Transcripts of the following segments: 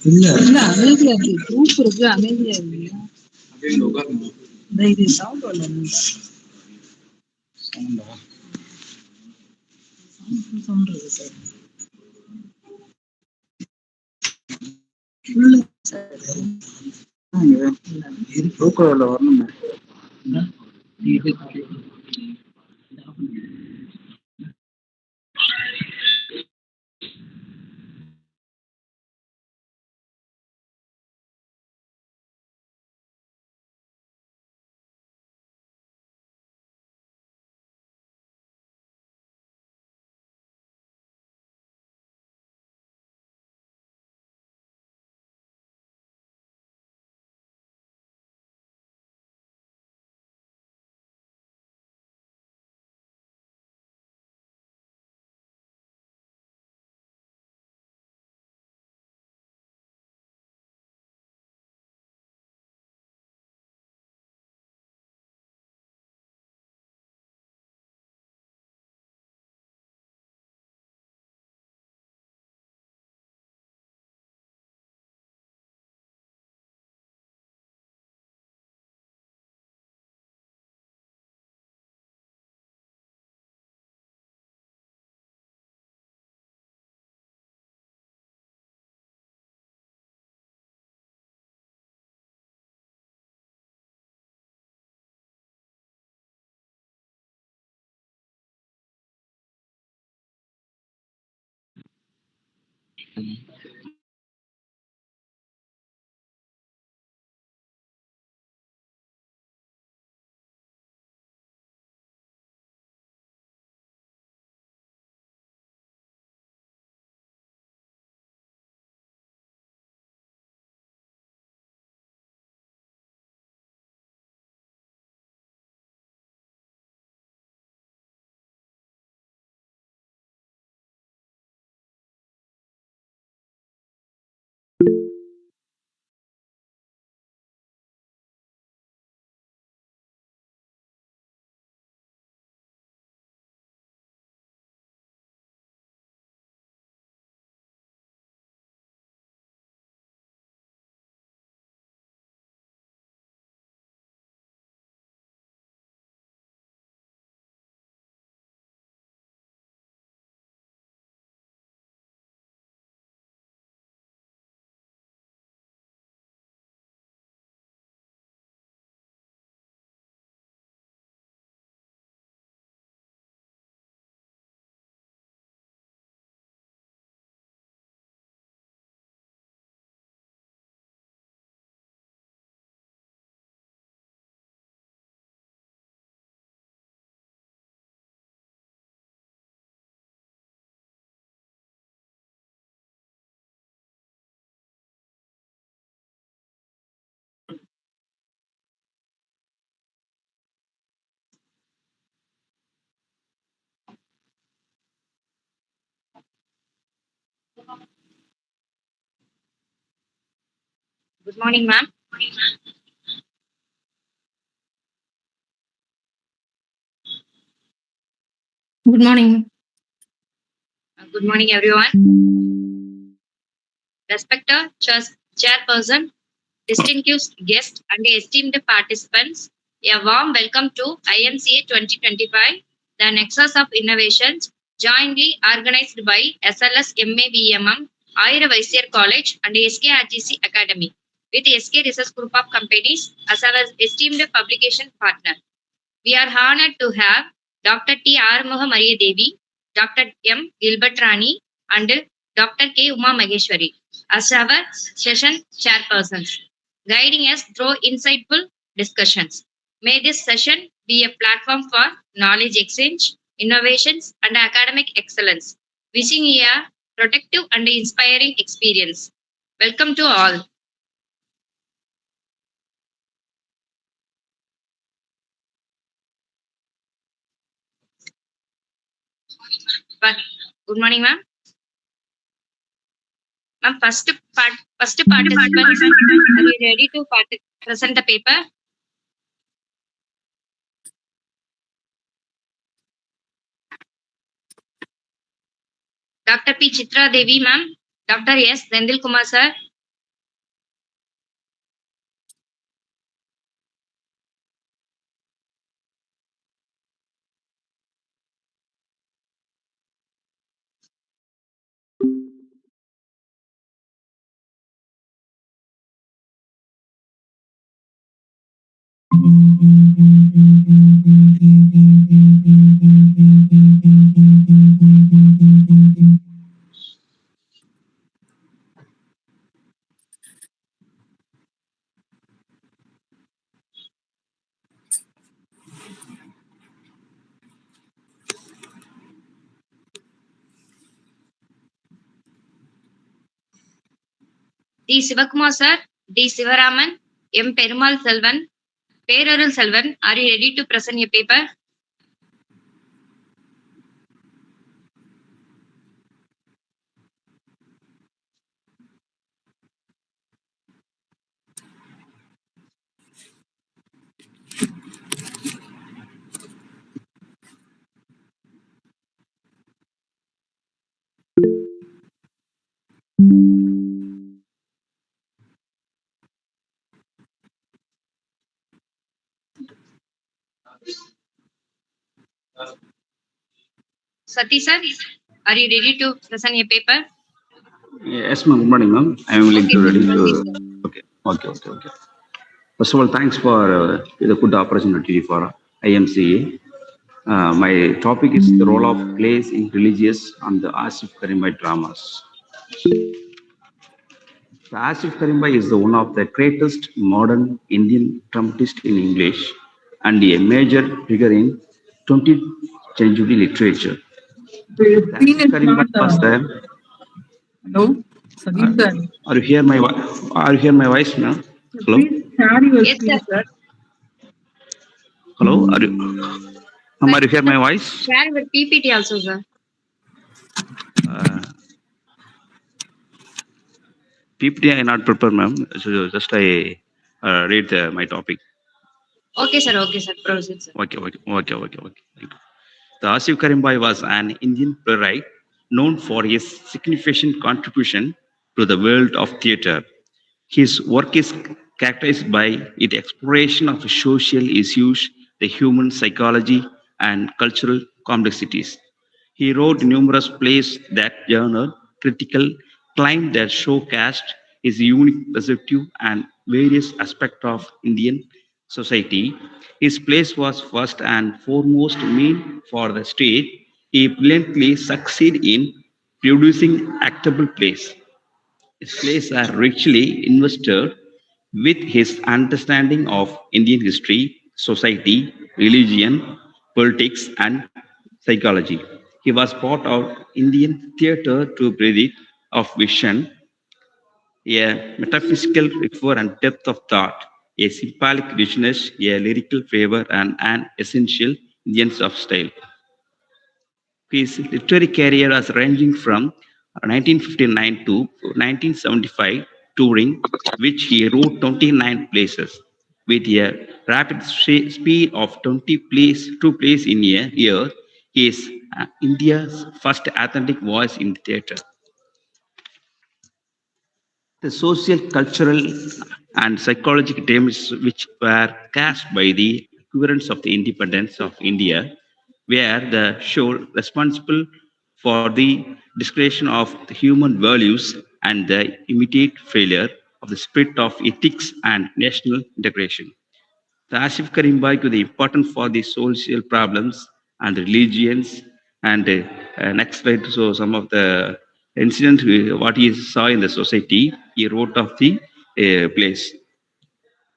இல்ல அமைதியா இருக்கு. குரூப் இருக்கு, அமைதியா இல்லையா? இது சவுண்ட் வரல. சவுண்ட் இருக்கு சார். வரணும். Good morning, ma'am. Good morning. Good morning, everyone. Respected chairperson, distinguished guests, and esteemed participants, a warm welcome to IMCA 2025, the Nexus of Innovations, jointly organized by SLS MAVMM, Ayra Vaisyer College, and SKRGC Academy, with SK Research Group of Companies as our esteemed publication partner. We are honored to have Dr.T.Arumuga Devi, Dr.M.Gilbert Rani, and Dr.K.Umamaheswari as our session chairpersons, guiding us through insightful discussions. May this session be a platform for knowledge exchange, innovations, and academic excellence. Wishing you a protective and inspiring experience. Welcome to all. Good morning, ma'am. Ma'am, first participants, are you ready to present the paper? Dr. P. Chitra Devi, ma'am. Dr. S. Dendil Kumar, sir. D. Sivakumar, sir. D. Sivaraman. M. Perumal Selvan. Perarul Selvan, are you ready to present your paper? Sati, sir, are you ready to present your paper? Yes, ma'am. Good morning, ma'am. I am willing Okay, to ready sir. to. Okay. First of all, thanks for the good opportunity for IMCA. My topic is the role of plays in religious and the Asif Karimbai dramas. The Asif Karimbai is the one of the greatest modern Indian dramatist in English and a major figure in 20th century literature. The screen Asif is Karimbai not. was the. Hello, Sandeep sir. Are you hear my Are you hear my voice now? Hello. Please share your Yes, screen, sir. sir. Hello. Are you hear my voice? Share with PPT also, sir. PPT I not prepare, ma'am. So just I read my topic. Okay, sir. Proceed, sir. Okay. Thank you. The Asif Karimbai was an Indian playwright known for his significant contribution to the world of theatre. His work is characterized by its exploration of social issues, the human psychology, and cultural complexities. He wrote numerous plays that garnered critical acclaim that showcased his unique perspective and various aspects of Indian society. His plays was first and foremost meant for the stage. He brilliantly succeeded in producing actable plays. His plays are richly invested with his understanding of Indian history, society, religion, politics, and psychology. He was part of Indian theatre to breadth of vision, a metaphysical river and depth of thought, a symbolic richness, a lyrical flavor, and an essential Indian of style. His literary career was ranging from 1959 to 1975, touring which he wrote 29 plays with a rapid speed of 2 plays in a year. He is India's first authentic voice in theatre. The social, cultural, and psychological themes which were cast by the currents of the independence of India were the show responsible for the discretion of the human values and the immediate failure of the spirit of ethics and national integration. The Asif Karimbai to the important for the social problems and the religions and next slide. So some of the incident, what he saw in the society, he wrote of the place.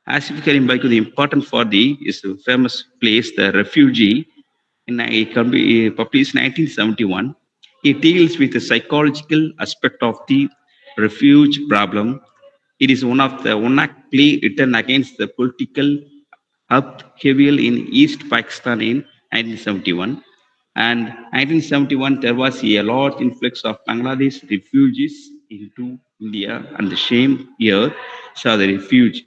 Asif Karim Baiku, the important for the is the famous place, the refugee, in a published 1971. He deals with the psychological aspect of the refuge problem. It is one of the one act play written against the political upheaval in East Pakistan in 1971. And 1971, there was a large influx of Bangladesh refugees into India, and the same year saw the refuge.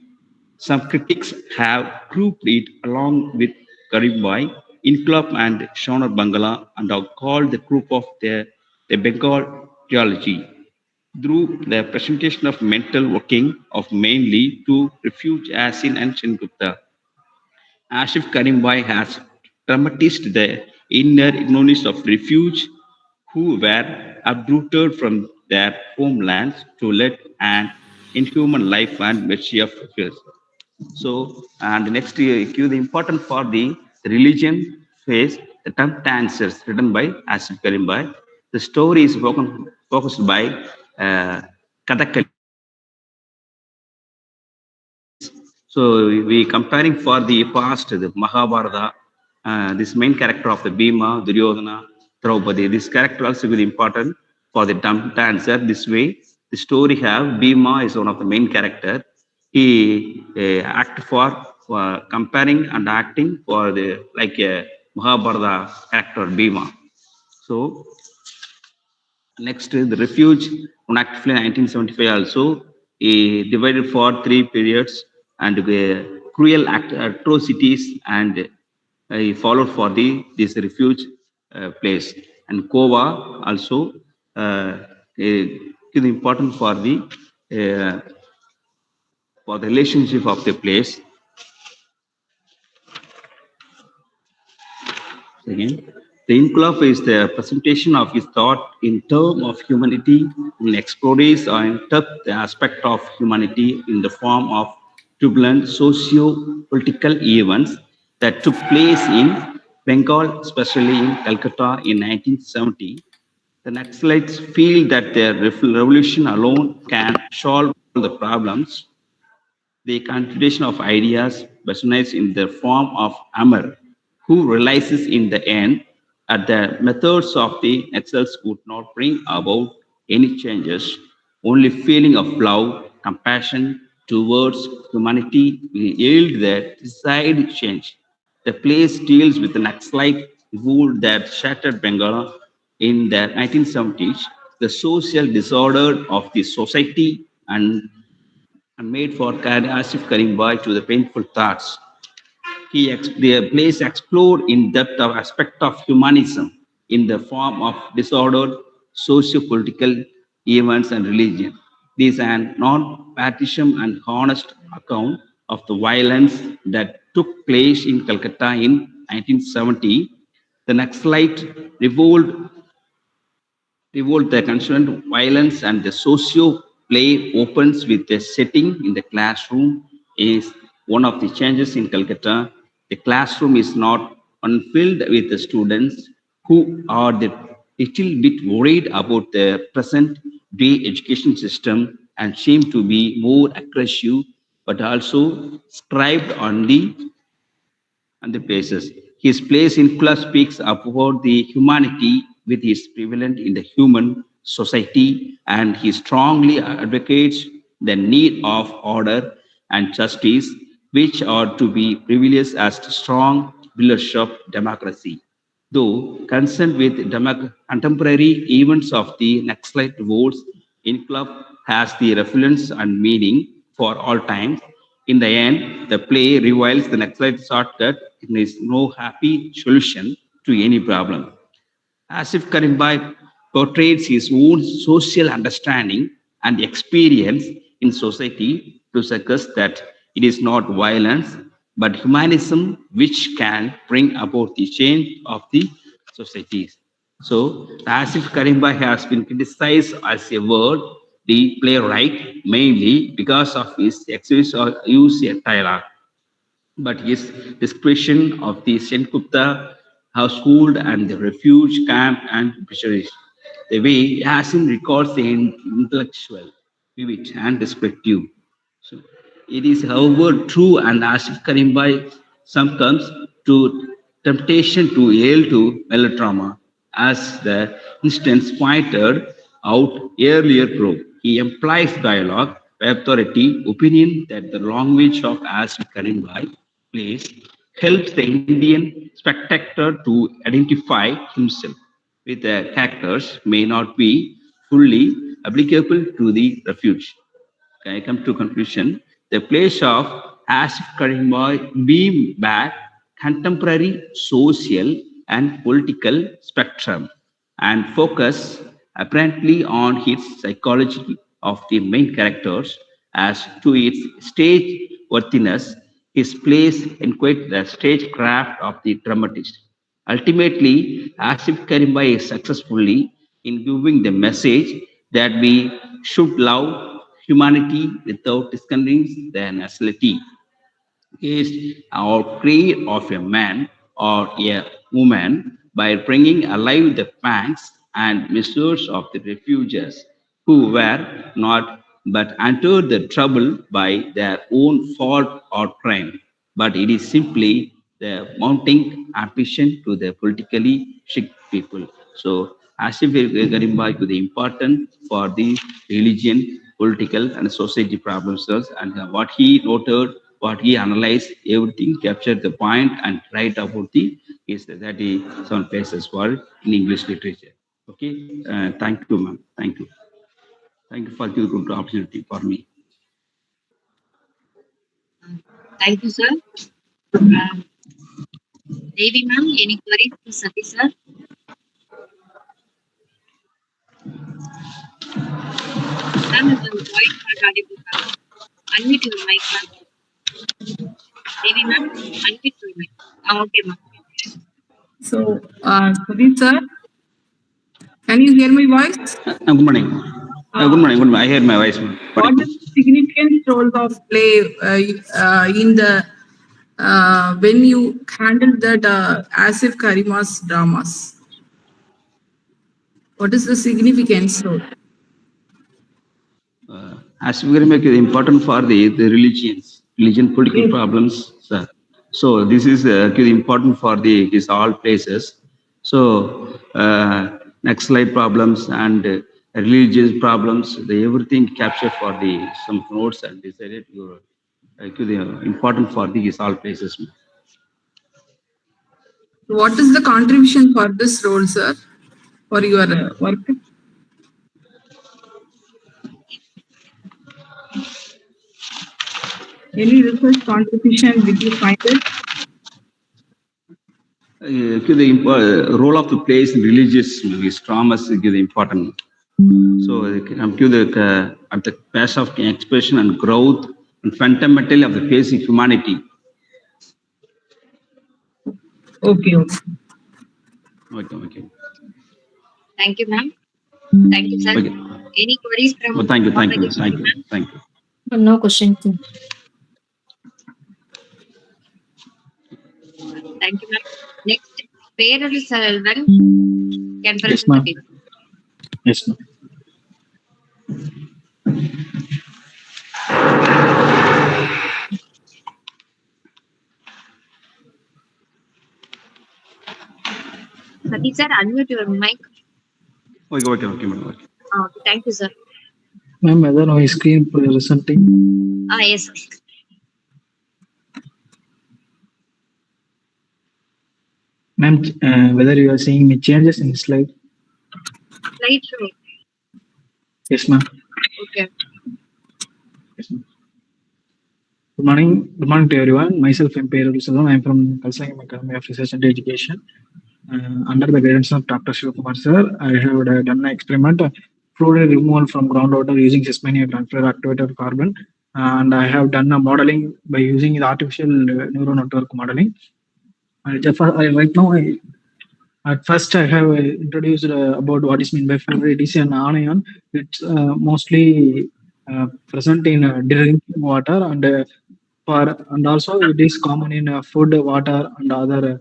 Some critics have grouped it along with Karimbai, Inklop, and Shonar Bangala, and have called the group of the Bengal geology through the presentation of mental working of mainly to refuge Asin and Sengupta. Asif Karimbai has dramatized the inner ignorance of refuge who were uprooted from their homelands to lead an inhuman life and mercy of refuge. So, and the next cue, the important for the religion phase, the term dancers written by Asif Karimbai. The story is focused by Kathakali. So we comparing for the past, the Mahabharata, this main character of the Bhima, Duryodhana, Draupadi. This character also very important for the dancer. This way, the story have Bhima is one of the main character. He act for comparing and acting for the like Mahabharata character Bhima. So next, the refuge on Act 1975 also divided for three periods and cruel atrocities and followed for the this refuge place. And Kova also is important uh, for the relationship of the place. Again, the Inklaf is the presentation of his thought in terms of humanity, and explores and touch the aspect of humanity in the form of turbulent socio-political events that took place in Bengal, especially in Calcutta in 1970. The Naxalites feel that their revolution alone can solve all the problems. The contradiction of ideas personalized in the form of Amar, who realizes in the end that the methods of the Nexus would not bring about any changes, only feeling of love, compassion towards humanity will yield the desired change. The place deals with the Naxalite revolt that shattered Bengal in the 1970s, the social disorder of the society and made for Asif Karimbai to the painful thoughts. The plays explored in depth of aspect of humanism in the form of disordered socio-political events and religion. This is an non-partisan and honest account of the violence that took place in Calcutta in 1970. The Naxalite revolt, the concerned violence and the socio play opens with a setting in the classroom is one of the changes in Calcutta. The classroom is not unfilled with the students who are the little bit worried about the present day education system and seem to be more aggressive, but also scribed on the and the places. His place in class speaks about the humanity with his prevalent in the human society, and he strongly advocates the need of order and justice, which are to be privileged as strong pillars of democracy. Though concerned with contemporary events of the Naxalite wars, Inclub has the reference and meaning for all time. In the end, the play reveals the Naxalite thought that there is no happy solution to any problem. Asif Karimbai portrays his own social understanding and experience in society to suggest that it is not violence but humanism which can bring about the change of the societies. So, Asif Karimbai has been criticized as a word, the playwright, mainly because of his excessive use of dialogue, but his description of the Sengupta household and the refuge camp and fisheries. the way Asim records the intellectual, vivid, and descriptive. So it is, however, true and Asif Karimbai succumbs to temptation to yield to melodrama, as the instance pointed out earlier prove. He implies dialogue, authority, opinion that the language of Asif Karimbai plays helps the Indian spectator to identify himself with the characters may not be fully applicable to the refuge. I come to conclusion. The place of Asif Karimboy beam back contemporary social and political spectrum and focus apparently on its psychology of the main characters as to its stage worthiness, his place in quite the stagecraft of the dramatist. Ultimately, Asif Karimba is successfully in giving the message that we should love humanity without discounting their nationality is our creed of a man or a woman by bringing alive the pangs and miseries of the refugees who were not but entered the trouble by their own fault or crime, but it is simply the mounting ambition to the politically sick people. So, Asif Garimbai to the important for the religion, political, and society problems, and what he noted, what he analyzed, everything captured the point and write about the is 37 places for in English literature. Okay, thank you, ma'am. Thank you. Thank you for the good opportunity for me. Thank you, sir. Devi ma'am, any queries to Sati sir? Ma'am, your voice not audible, ma'am. Unmute your mic, ma'am. Devi ma'am, unmute your mic. Okay, ma'am. So, Sati sir, can you hear my voice? Good morning. Good morning. Good morning. I hear my voice, ma'am. What is the significant role of play in the when you handle that Asif Karima's dramas? What is the significance role? As we make it important for the religion, political problems, sir. So this is important for the his all places. So next slide problems and religious problems, the everything captured for the some notes and decided you important for the his all places. What is the contribution for this role, sir, for your work? Any research contribution did you find it? The role of the place in religious movies, traumas is important. So at the pace of expression and growth and fundamentally of the face of humanity. Okay. Okay. Thank you, ma'am. Thank you, sir. Okay. Any queries from? Thank you. No question. Thank you, ma'am. Next, Arul Selvan can present Yes, ma'am. the paper. Yes, ma'am. Sati sir, unmute your mic. Okay, madam. Okay, thank you, sir. Ma'am, whether my screen presenting? Yes, sir. Ma'am, whether you are seeing any changes in slide? Slide show. Yes, ma'am. Okay. Yes, ma'am. Good morning to everyone. Myself, I'm Arul Selvan. I'm from Kalsangam Academy of Research and Education. Under the guidance of Dr. Shivakumar sir, I have done an experiment, fluoride removal from groundwater using Sesmania transfer activated carbon, and I have done a modeling by using the artificial neural network modeling. At first, I have introduced about what is meant by fluoride. It is an anion. It's mostly present in drinking water and also it is common in food, water, and other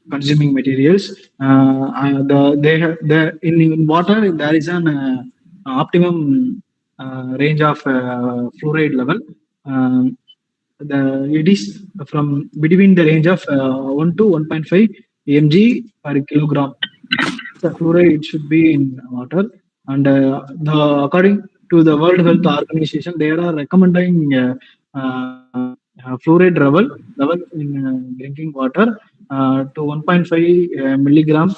consuming materials. In water there is an optimum range of fluoride level. Um, it is from between the range of 1 to 1.5 mg per kilogram. The fluoride should be in water, and according to the World Health Organization, they are recommending fluoride level in drinking water to 1.5 milligram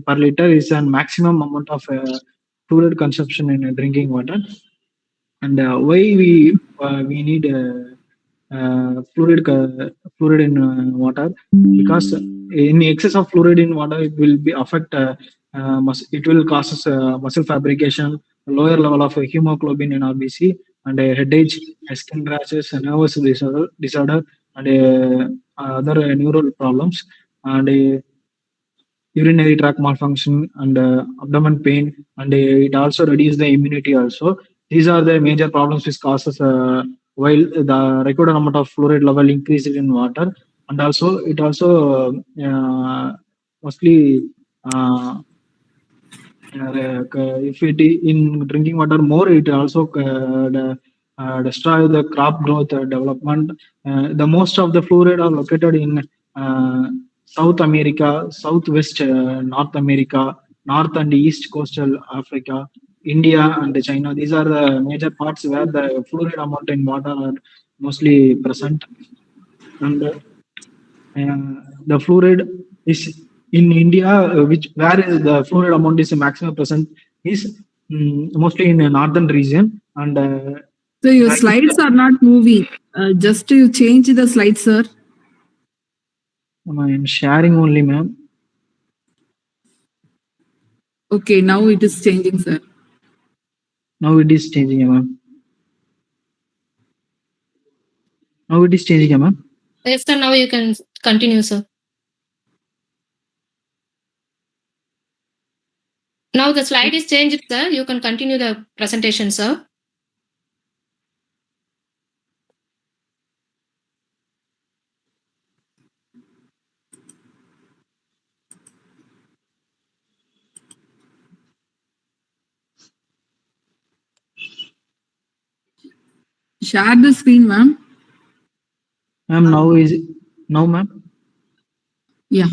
per liter is a maximum amount of fluoride consumption in drinking water. And why we need fluoride in water? Because in excess of fluoride in water, it will be affect it will causes muscle fabrication, lower level of hemoglobin in RBC, and headache, skin rashes, nervous disorder, and other neural problems, and urinary tract malfunction, and abdomen pain, and it also reduces the immunity also. These are the major problems which causes while the recorded amount of fluoride level increases in water, and also it also mostly if it in drinking water more, it also destroy the crop growth development. The most of the fluoride are located in South America, Southwest North America, North and East coastal Africa, India and China. These are the major parts where the fluoride amount in water are mostly present. And the fluoride is in India, which where is the fluoride amount is maximum present is mostly in the northern region. And So your slides are not moving. Just to change the slides, sir. I am sharing only, ma'am. Okay, now it is changing, sir. Now it is changing, ma'am. Now it is changing, ma'am. Yes, sir. Now you can continue, sir. Now the slide is changed, sir. You can continue the presentation, sir. Share the screen, ma'am. Ma'am, now, ma'am. Yeah.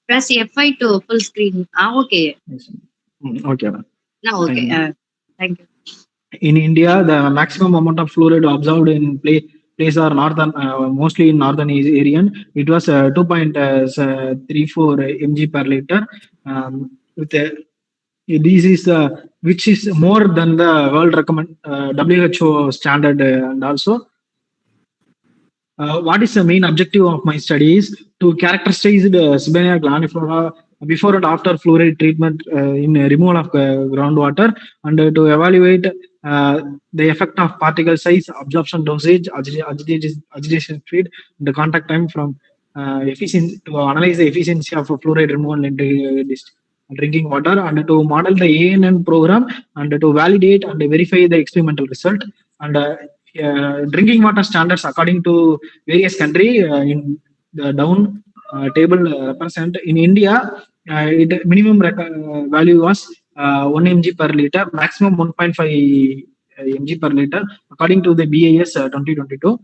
Press F5 to full screen. Okay. Yes. Okay, ma'am. Now, okay. Thank you. In India, the maximum amount of fluoride observed in place are northern, mostly in northern area. It was 2.34 mg per liter. With this is which is more than the world recommend WHO standard, and also what is the main objective of my study is to characterize the Siberian glandiflora before and after fluoride treatment in removal of groundwater, and to evaluate the effect of particle size, absorption dosage, agitation speed, the contact time from efficiency, to analyze the efficiency of fluoride removal in drinking water, and to model the ANN program, and to validate and verify the experimental result, and drinking water standards according to various country in the down table represent. In India, it minimum value was 1 mg per liter, maximum 1.5 mg per liter according to the BIS 2022.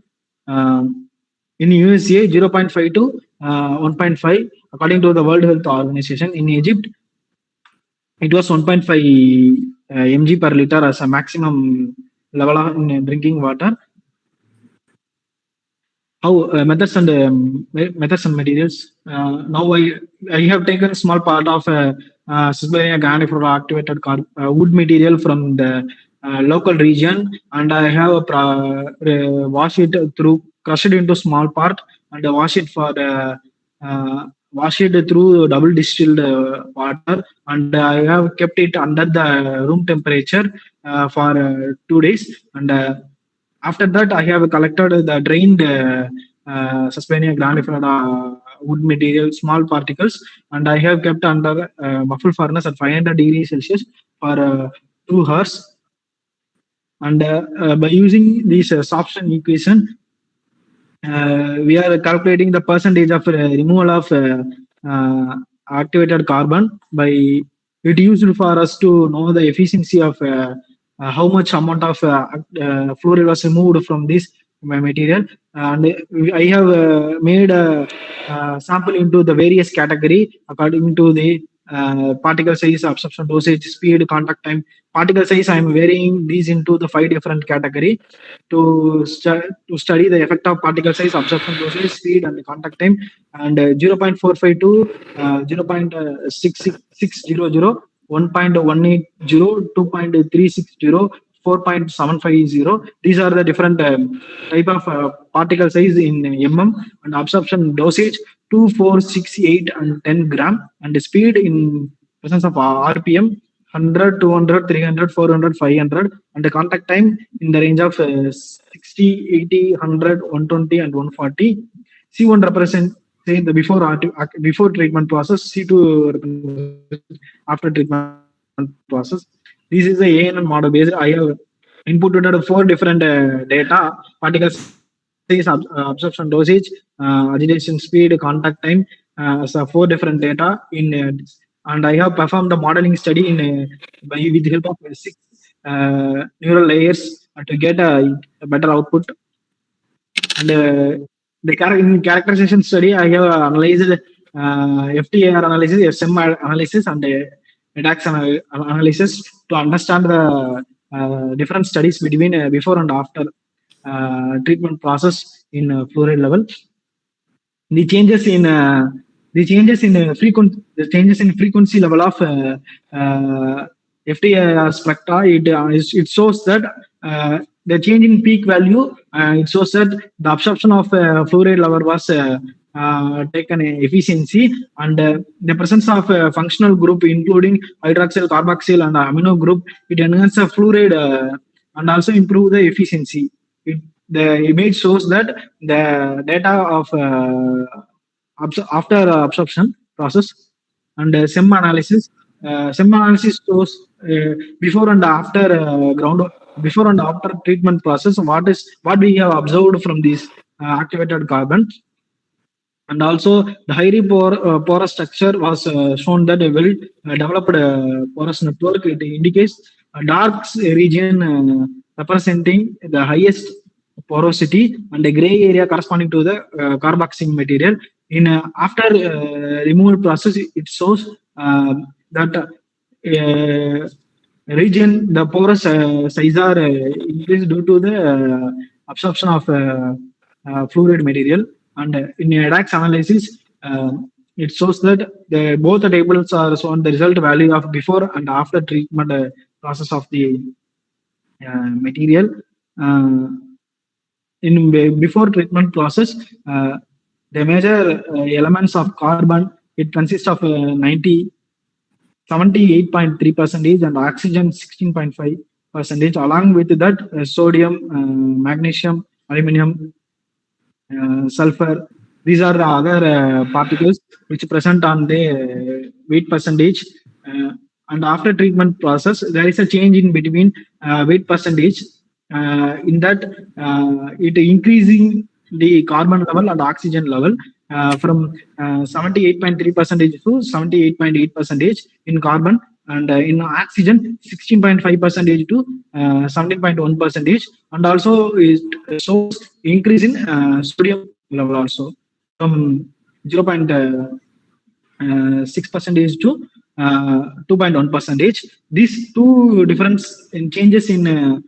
In USA, 0.5 to 1.5 according to the World Health Organization. In Egypt, it was 1.5 mg per liter as a maximum level of drinking water. How methods and materials. Now I have taken a small part of Siberian glandiflora activated wood material from the local region, and I have wash it through, crush it into small part, and wash it for wash it through double distilled water, and I have kept it under the room temperature for 2 days, and after that, I have collected the drained Suspenia grandiflora wood material, small particles, and I have kept under muffled furnace at 500 degrees Celsius for 2 hours. And by using this absorption equation, we are calculating the percentage of removal of activated carbon. By it used for us to know the efficiency of how much amount of fluoride was removed from this material. And I have made a sample into the various category according to the particle size, absorption dosage, speed, contact time. Particle size, I am varying these into the 5 different category to study the effect of particle size, absorption dosage, speed, and contact time. And 0.45 to 0.6600, 1.180, 2.360, 4.750. These are the different type of particle size in mm, and absorption dosage 2, 4, 6, 8, and 10 gram, and the speed in presence of RPM 100, 200, 300, 400, 500, and the contact time in the range of 60, 80, 100, 120, and 140. C1 represents say the before treatment process, C2 represents after treatment process. This is the ANN model based. I have inputted 4 different data: particle size, absorption dosage, agitation speed, contact time. So 4 different data in, and I have performed the modeling study in with the help of 6 neural layers to get a better output. And the characterization study, I have analyzed FTIR analysis, SM analysis, and DAX analysis to understand the different studies between before and after treatment process in fluoride level. The changes in frequency level of FTIR spectra, it shows that the change in peak value, it shows that the absorption of fluoride level was taken efficiency, and the presence of functional group including hydroxyl, carboxyl, and amino group, it enhances the fluoride and also improve the efficiency. The image shows that the data of after absorption process, and SEM analysis. SEM analysis shows before and after before and after treatment process, what we have observed from this activated carbon. And also the highly porous structure was shown that a well developed porous network. It indicates a dark region representing the highest porosity, and a gray area corresponding to the carboxyl material. In after removal process, it shows that region, the porous size are increased due to the absorption of fluoride material. And in DAX analysis, it shows that both the tables are shown the result value of before and after treatment process of the material. In before treatment process, the major elements of carbon, it consists of 78.3% and oxygen 16.5%. Along with that, sodium, magnesium, aluminum, sulfur. These are the other particles which present on the weight percentage. And after treatment process, there is a change in between weight percentage. In that, it increasing the carbon level and oxygen level from 78.3% to 78.8% in carbon, and in oxygen 16.5% to 17.1%, and also it shows increase in sodium level also from 0.6% to 2.1%. These 2 difference in changes in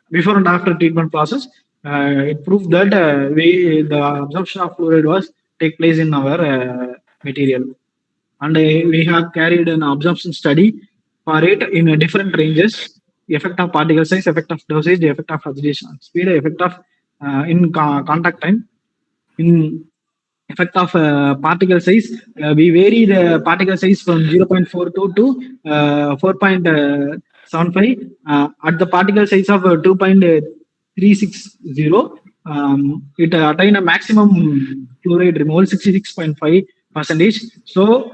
before and after treatment process, it proved that the absorption of fluoride was take place in our material. And we have carried an absorption study for it in different ranges: effect of particle size, effect of dosage, effect of agitation speed, effect of in contact time. In effect of particle size, we vary the particle size from 0.42 to 4.75. At the particle size of 2.360, it attained a maximum fluoride removal 66.5%. So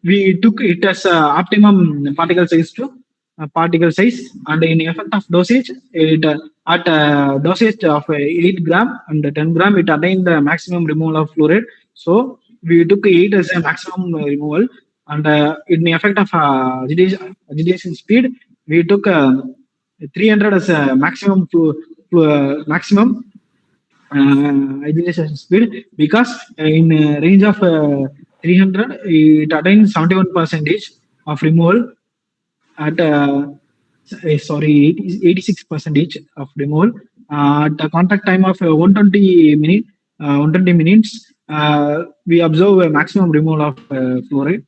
we took it as optimum particle size to particle size, and in effect of dosage, it at dosage of 8 gram and 10 gram, it attained the maximum removal of fluoride. So we took 8 as a maximum removal, and in the effect of agitation speed, we took 300 as a maximum maximum agitation speed, because in range of 300, it attains 71% of removal at 86% of removal at a contact time of 120 minutes. We observe a maximum removal of fluoride,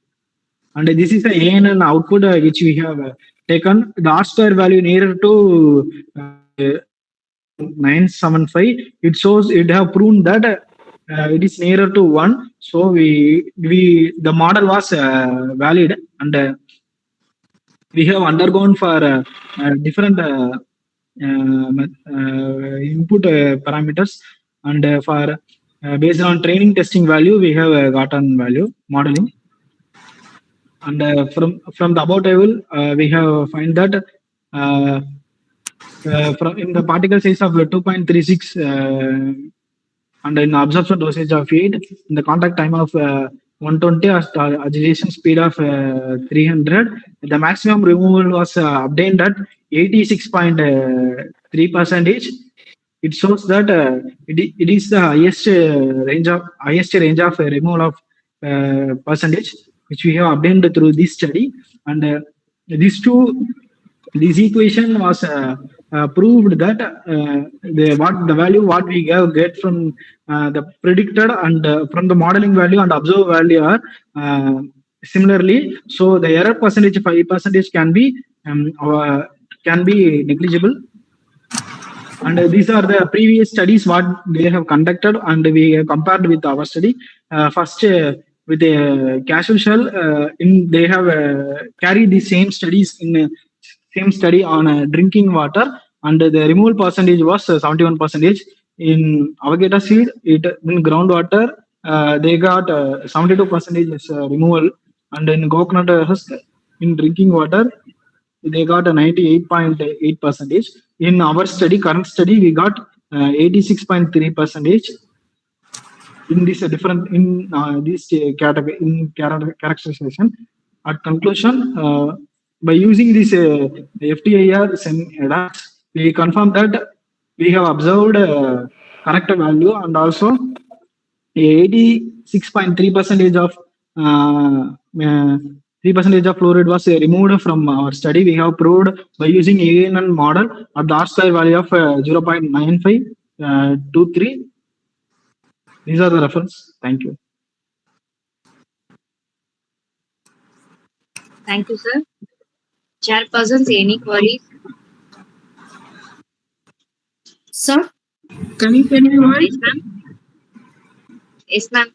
and this is the ANN output which we have taken. The R square value nearer to 975. It shows, it have proven that it is nearer to 1. So the model was valid, and we have undergone for different input parameters, and for based on training testing value, we have gotten value modeling. And from the above table, we have find that from in the particle size of 2.36 and in absorption dosage of 8, in the contact time of 120, agitation speed of 300, the maximum removal was obtained at 86.3%. It shows that it is the highest range of removal of percentage which we have obtained through this study. And this equation was proved that the value what we get from the predicted and from the modeling value and observed value are similarly. So the error percentage 5% can be negligible. And these are the previous studies what they have conducted, and we have compared with our study. First, with a casual shell, they have carried the same studies in same study on drinking water, and the removal percentage was 71%. In avocado seed, in groundwater, they got 72% removal, and in coconut husk, in drinking water, they got a 98.8%. In our study, current study, we got 86.3%. In this different in this category in characterization. At conclusion, by using this FTIR ADAX, we confirm that we have observed correct value, and also 86.3% of 3% of fluoride was removed from our study. We have proved by using ANN model at the R square value of 0.9523. These are the reference. Thank you. Thank you, sir. Chairpersons, any queries? Sir? Can you tell me why? Yes, ma'am. Yes, ma'am.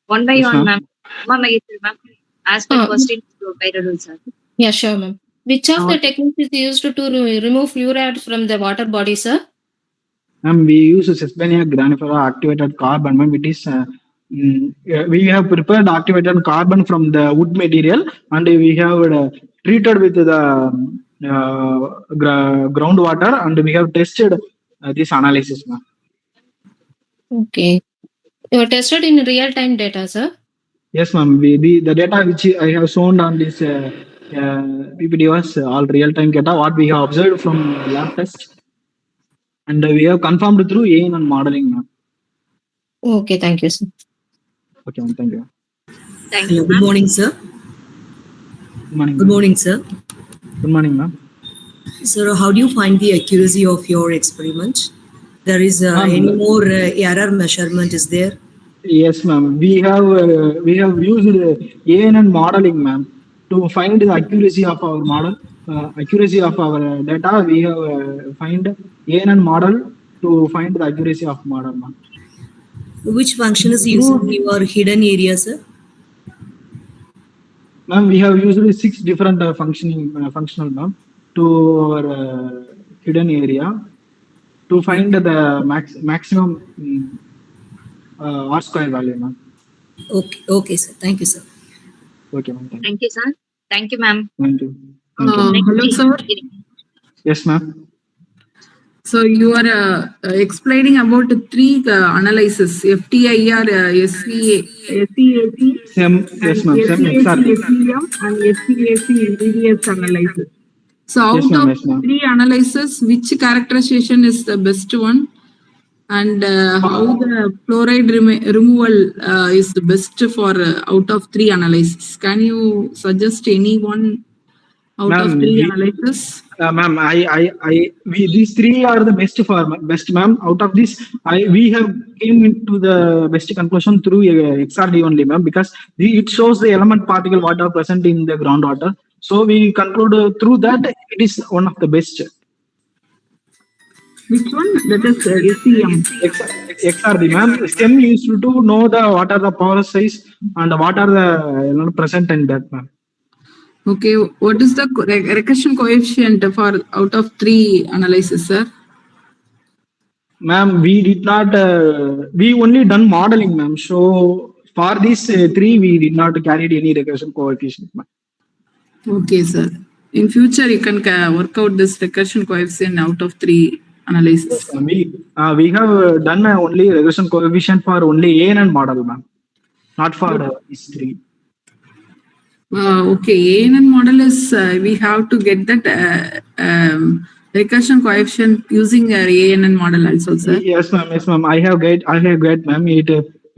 One by Yes, one, ma'am. ma'am. Ma'am. Ask the question by Arul, sir. Yeah, sure, ma'am. Which of the techniques is used to remove fluoride from the water body, sir? We use Sesbania granifera activated carbon. It is we have prepared activated carbon from the wood material, and we have treated with the groundwater, and we have tested this analysis, ma'am. Okay. You have tested in real-time data, sir? Yes, ma'am. The data which I have shown on this PPT was all real-time data what we have observed from lab test, and we have confirmed through ANN modeling, ma'am. Okay, thank you, sir. Okay, ma'am. Thank you. Thank Hello, you, good ma'am. morning, sir. Good morning. Good morning, sir. Good morning, ma'am. Sir, how do you find the accuracy of your experiment? There is any more error measurement is there? Yes, ma'am. We have used ANN modeling, ma'am, to find the accuracy of our model, accuracy of our data. We have find ANN model to find the accuracy of model, ma'am. Which function is used in your hidden area, sir? Ma'am, we have used 6 different functional, ma'am, to our hidden area to find the maximum R square value, ma'am. Okay, sir. Thank you, sir. Okay, ma'am. Thank you, sir. Thank you, ma'am. Thank you. Thank you. Next, Hello, sir. Yes, ma'am. So you are explaining about the three analysis: FTIR, SEAC, Same. and Yes, ma'am. Same. SEAC XR. SEM and SEAC EDS analysis. So Yes, out ma'am. of Yes, ma'am. three analysis, which characterization is the best one? And how the fluoride removal is the best for out of three analysis? Can you suggest any one out of Ma'am, three analysis? ma'am, these three are the best, ma'am. Out of this, we have came into the best conclusion through XRD only, ma'am, because it shows the element particle what are present in the groundwater. So we conclude through that it is one of the best. Which one? That is SEM. XRD, ma'am. STEM used to know the what are the power size and what are the present in that, ma'am. Okay, what is the recursion coefficient for out of three analysis, sir? Ma'am, we did not. We only done modeling, ma'am. So for these three, we did not carry any regression coefficient, ma'am. Okay, sir. In future, you can work out this recursion coefficient out of three analysis. Yes, ma'am. We have done only regression coefficient for only ANN model, ma'am, not for these three. Okay, ANN model is we have to get that recursion coefficient using ANN model also, sir. Yes, ma'am. Yes, ma'am. I have get, ma'am. It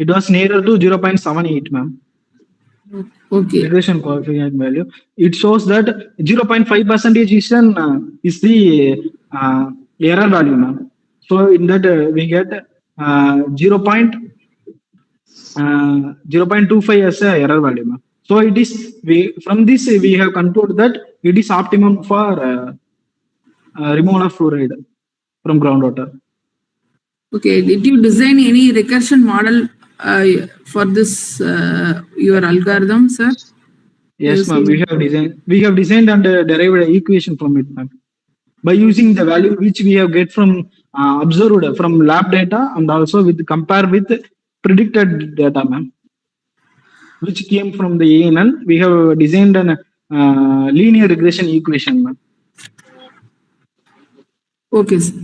was nearer to 0.78, ma'am. Okay. Regression coefficient value. It shows that 0.5 percentage is the error value, ma'am. So in that we get 0.25 as a error value, ma'am. So it is from this we have concluded that it is optimum for removal of fluoride from groundwater. Okay, did you design any recursion model for this your algorithm, sir? Yes, ma'am. We have designed and derived an equation from it, ma'am. By using the value which we have get from observed from lab data and also with compare with predicted data, ma'am, which came from the ANN. We have designed an linear regression equation, ma'am. Okay, sir.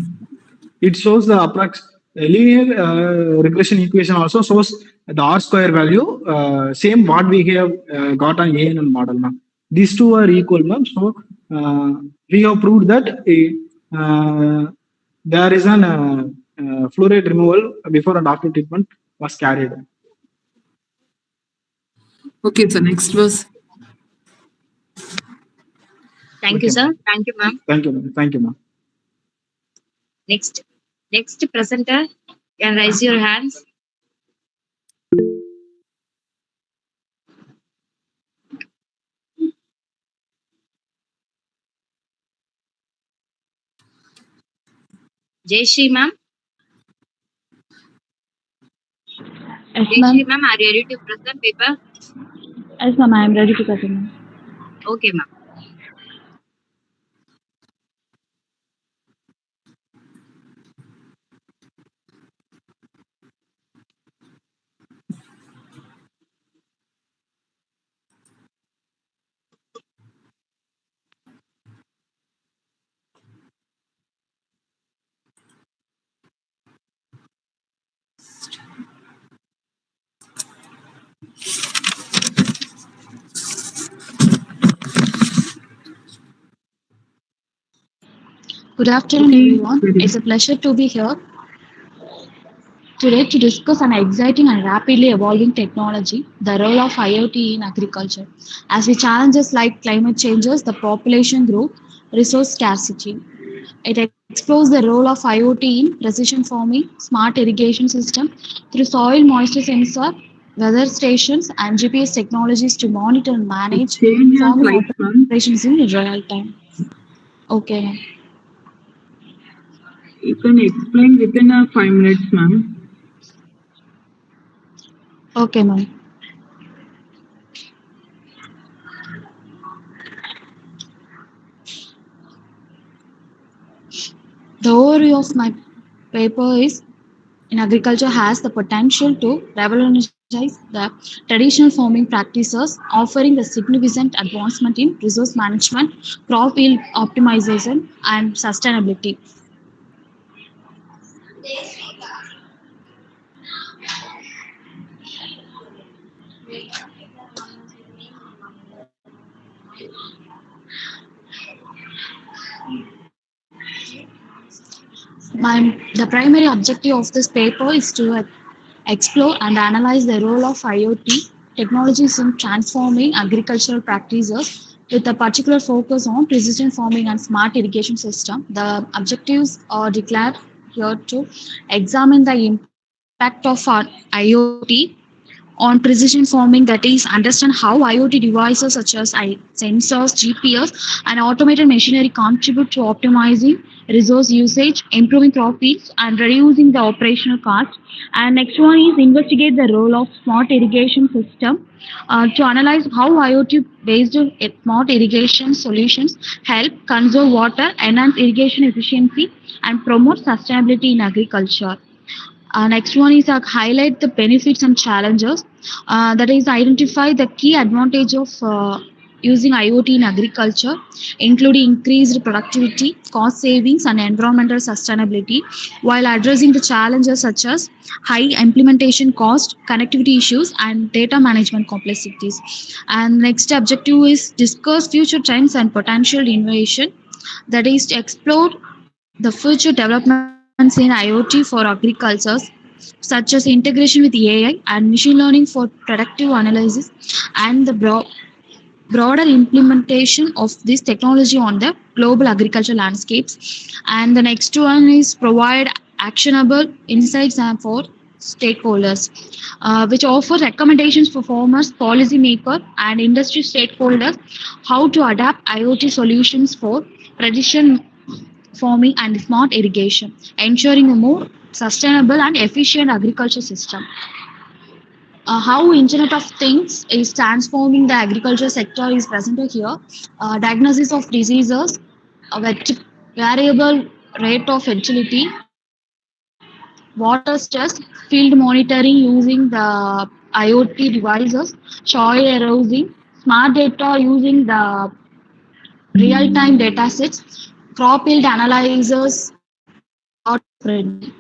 It shows the linear regression equation also shows the R square value, same what we have got on ANN model, ma'am. These two are equal, ma'am. So we have proved that there is an fluoride removal before and after treatment was carried. Okay, so next verse. Thank you, sir. Thank you, ma'am. Thank you, ma'am. Thank you, ma'am. Next presenter can raise your hands. Jayashree, ma'am. Yes, Jayashree, ma'am. ma'am, are you ready to present paper? Yes, ma'am. I am ready to present, ma'am. Okay, ma'am. Good afternoon, everyone. It's a pleasure to be here today to discuss an exciting and rapidly evolving technology, the role of IoT in agriculture. As we challenges like climate changes, the population growth, resource scarcity. It explores the role of IoT in precision farming, smart irrigation system through soil moisture sensor, weather stations, and GPS technologies to monitor and manage Change your farming slides, ma'am. operations in real time. Okay. You can explain within 5 minutes, ma'am. Okay, ma'am. The overview of my paper is in agriculture has the potential to revolutionize the traditional farming practices, offering the significant advancement in resource management, crop yield optimization, and sustainability. The primary objective of this paper is to explore and analyze the role of IoT technologies in transforming agricultural practices with a particular focus on precision farming and smart irrigation system. The objectives are declared here to examine the impact of our IoT on precision farming, that is understand how IoT devices such as sensors, GPS and automated machinery contribute to optimizing resource usage, improving crop yields and reducing the operational cost. And next one is investigate the role of smart irrigation system to analyze how IoT based smart irrigation solutions help conserve water, enhance irrigation efficiency and promote sustainability in agriculture. Next one is highlight the benefits and challenges. That is identify the key advantage of using IoT in agriculture, including increased productivity, cost savings, and environmental sustainability, while addressing the challenges such as high implementation cost, connectivity issues, and data management complexities. And next objective is discuss future trends and potential innovation. That is to explore the future developments in IoT for agriculture, such as integration with AI and machine learning for predictive analysis and the broader implementation of this technology on the global agricultural landscapes. And the next one is provide actionable insights and for stakeholders, which offer recommendations for farmers, policymakers, and industry stakeholders how to adapt IoT solutions for precision farming and smart irrigation, ensuring a more sustainable and efficient agriculture system. How Internet of Things is transforming the agriculture sector is presented here. Diagnosis of diseases, variable rate of fertility, water stress, field monitoring using the IoT devices, soil erosion, smart data using the real-time data sets, crop yield analyzers, data spreading.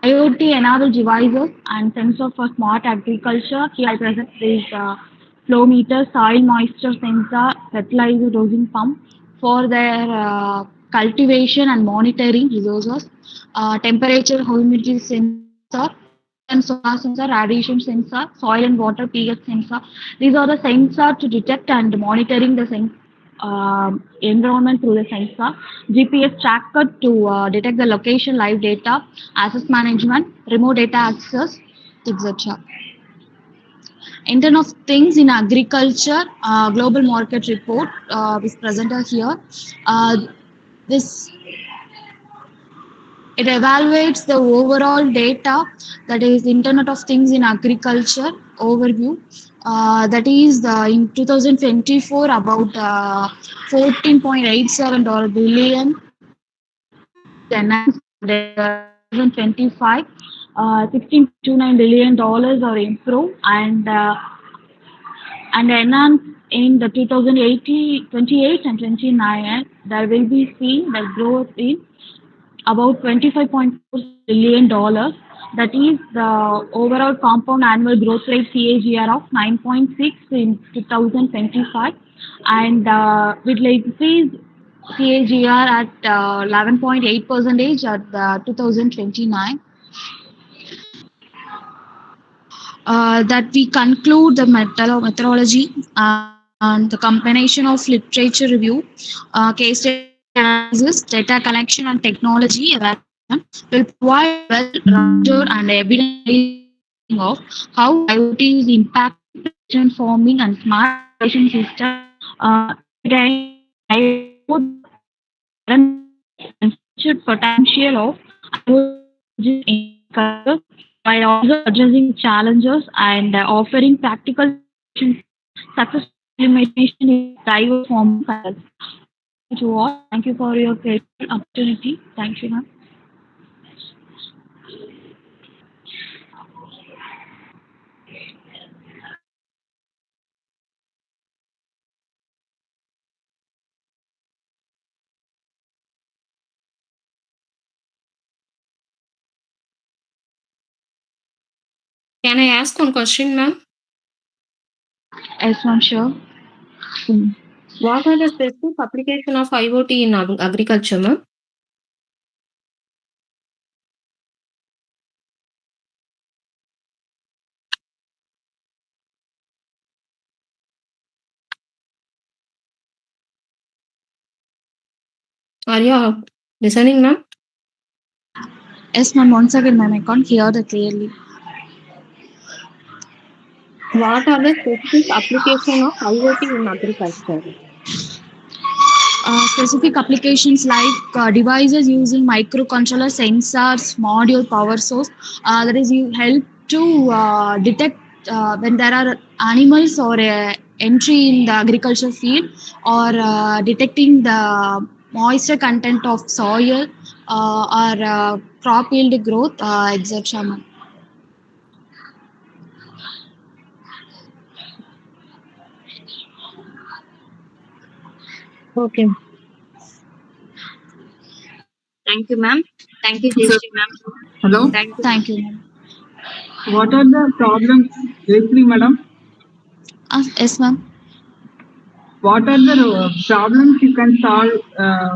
IoT-enabled devices and sensor for smart agriculture. Here I present this flow meter, soil moisture sensor, fertilizer dosing pump for their cultivation and monitoring resources, temperature, humidity sensor, and solar sensor, radiation sensor, soil and water pH sensor. These are the sensors to detect and monitoring the environment through the sensor, GPS tracker to detect the location, live data, access management, remote data access, etc. Internet of Things in Agriculture Global Market Report is presented here. This it evaluates the overall data, that is Internet of Things in Agriculture overview. That is in 2024 about $14.87 billion enhanced. 2025 $16.29 billion are improved and enhanced in the 2028 and 29. There will be seen the growth in about $25.4 billion. That is the overall compound annual growth rate CAGR of 9.6 in 2025, and will increase CAGR at 11.8% at 2029. That we conclude the methodology and the combination of literature review, case study analysis, data collection, and technology evaluation will provide well-rounded and evidence of how IoT is impacting precision farming and smart irrigation system, and future potential of IoT in agriculture, while also addressing challenges and offering practical solutions, successful implementation in diverse farming methods. To all, thank you for your great opportunity. Thank you, ma'am. Can I ask one question, ma'am? Yes, ma'am, sure. What are the specific application of IoT in agriculture, ma'am? Are you listening, ma'am? Yes, ma'am. Once again, ma'am, I can't hear that clearly. What are the specific application of IoT in agriculture? Specific applications like devices using microcontroller, sensors, module, power source. That is, you help to detect when there are animals or entry in the agriculture field, or detecting the moisture content of soil, or crop yield growth, etc. ma'am. Okay. Thank you, ma'am. Thank you, Sir, Jayashree, ma'am. hello. Thank you. Thank you, ma'am. What are the problems, Jayashree madam? Yes, ma'am. What are the problems you can solve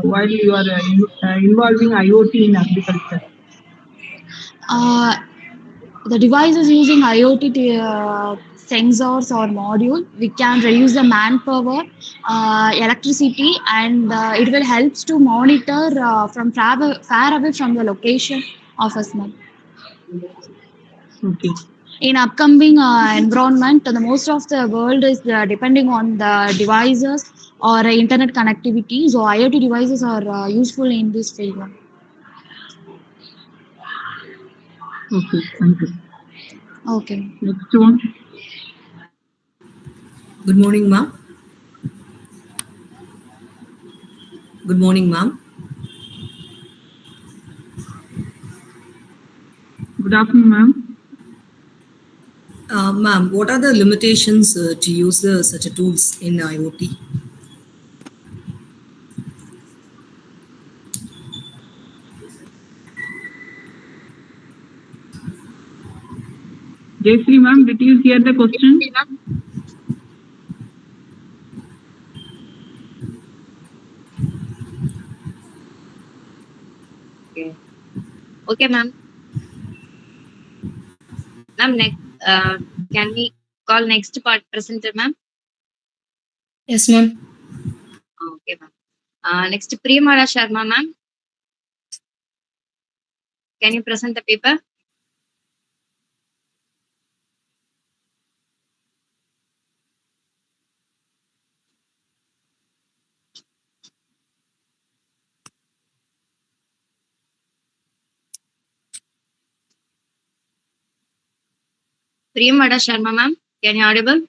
while you are involving IoT in agriculture? Uh, the devices using IoT sensors or module, we can reduce the manpower, electricity, and it will help to monitor from far away from the location of a smart. Okay. In upcoming environment, the most of the world is depending on the devices or internet connectivity. So IoT devices are useful in this field. Okay. Thank you. Okay. Next one. Good morning, ma'am. Good morning, ma'am. Good afternoon, ma'am. Ma'am, what are the limitations to use such a tools in IoT? Jayashree ma'am, did you hear the question? Okay. Okay, ma'am. Ma'am, next, can we call next part presenter, ma'am? Yes, ma'am. Okay, ma'am. Next, Priyamala Sharma, ma'am. Can you present the paper? Priyamala Sharma, ma'am. Can you audible?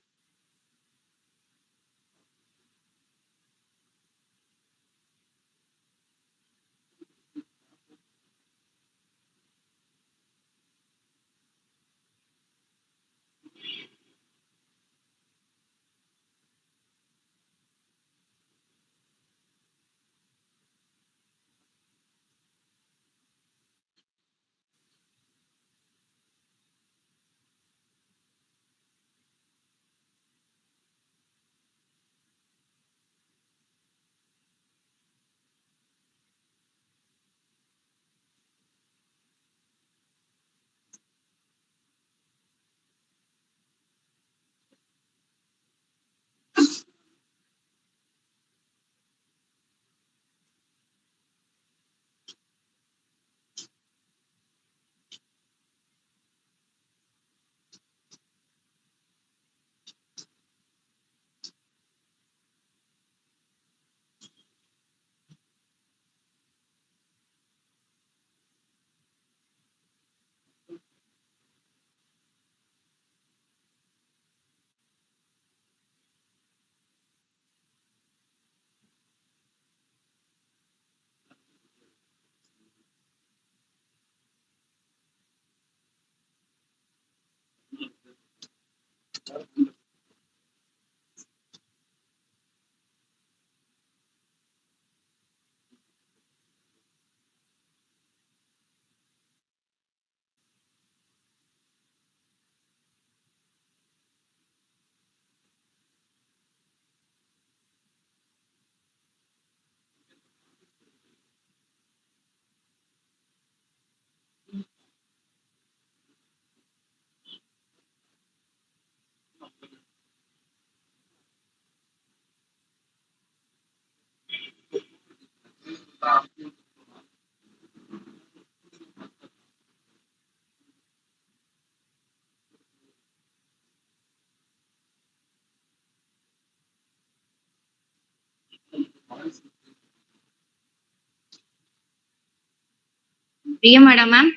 Priya madam, ma'am.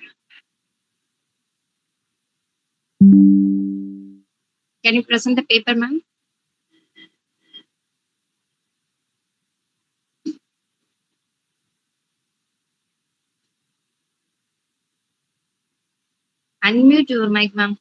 Can you present the paper, ma'am? Unmute your mic, ma'am.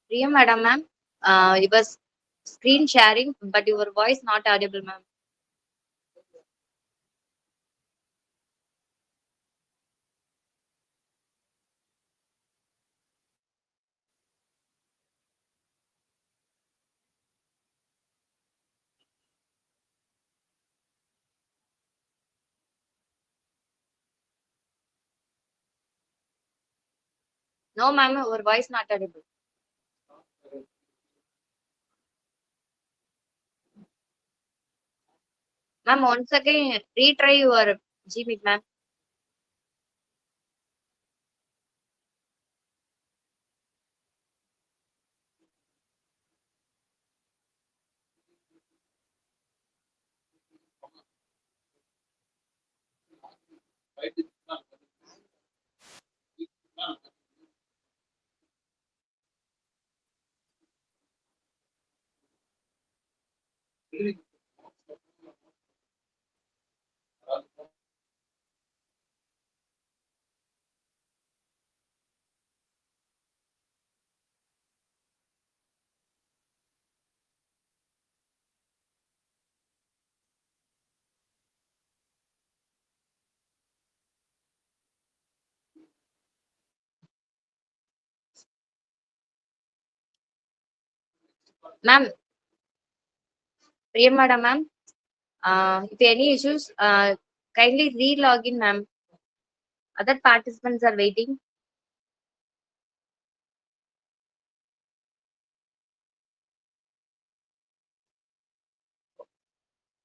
Priya madam, ma'am. It was screen sharing, but your voice not audible, ma'am. No, ma'am, your voice not audible. Ma'am, once again, retry your Gmeet, ma'am. Ma'am, Priya madam, ma'am. If any issues, kindly re-log in, ma'am. Other participants are waiting.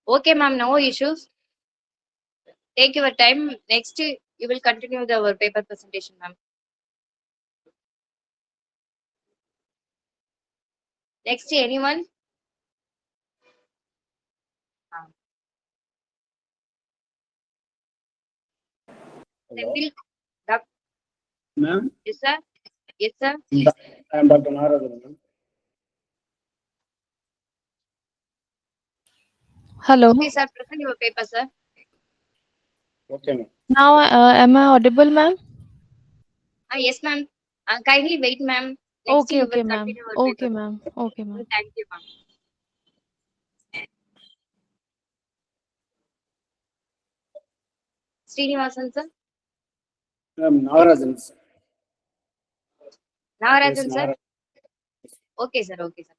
Okay, ma'am, no issues. Take your time. Next, you will continue our paper presentation, ma'am. Next, anyone? Senthil, Ma'am, yes, sir. Yes, sir. I am Dr. Narada. Hello. Okay, sir. Present your paper, sir. Okay, ma'am. Now, am I audible, ma'am? Yes, ma'am. Kindly wait, ma'am. Next, Okay, you will okay, ma'am. continue our Okay, paper. ma'am. Okay, ma'am. Thank you, ma'am. Srinivasan, sir. Nagarajan. Nagarajan, sir. Okay, sir. Okay, sir.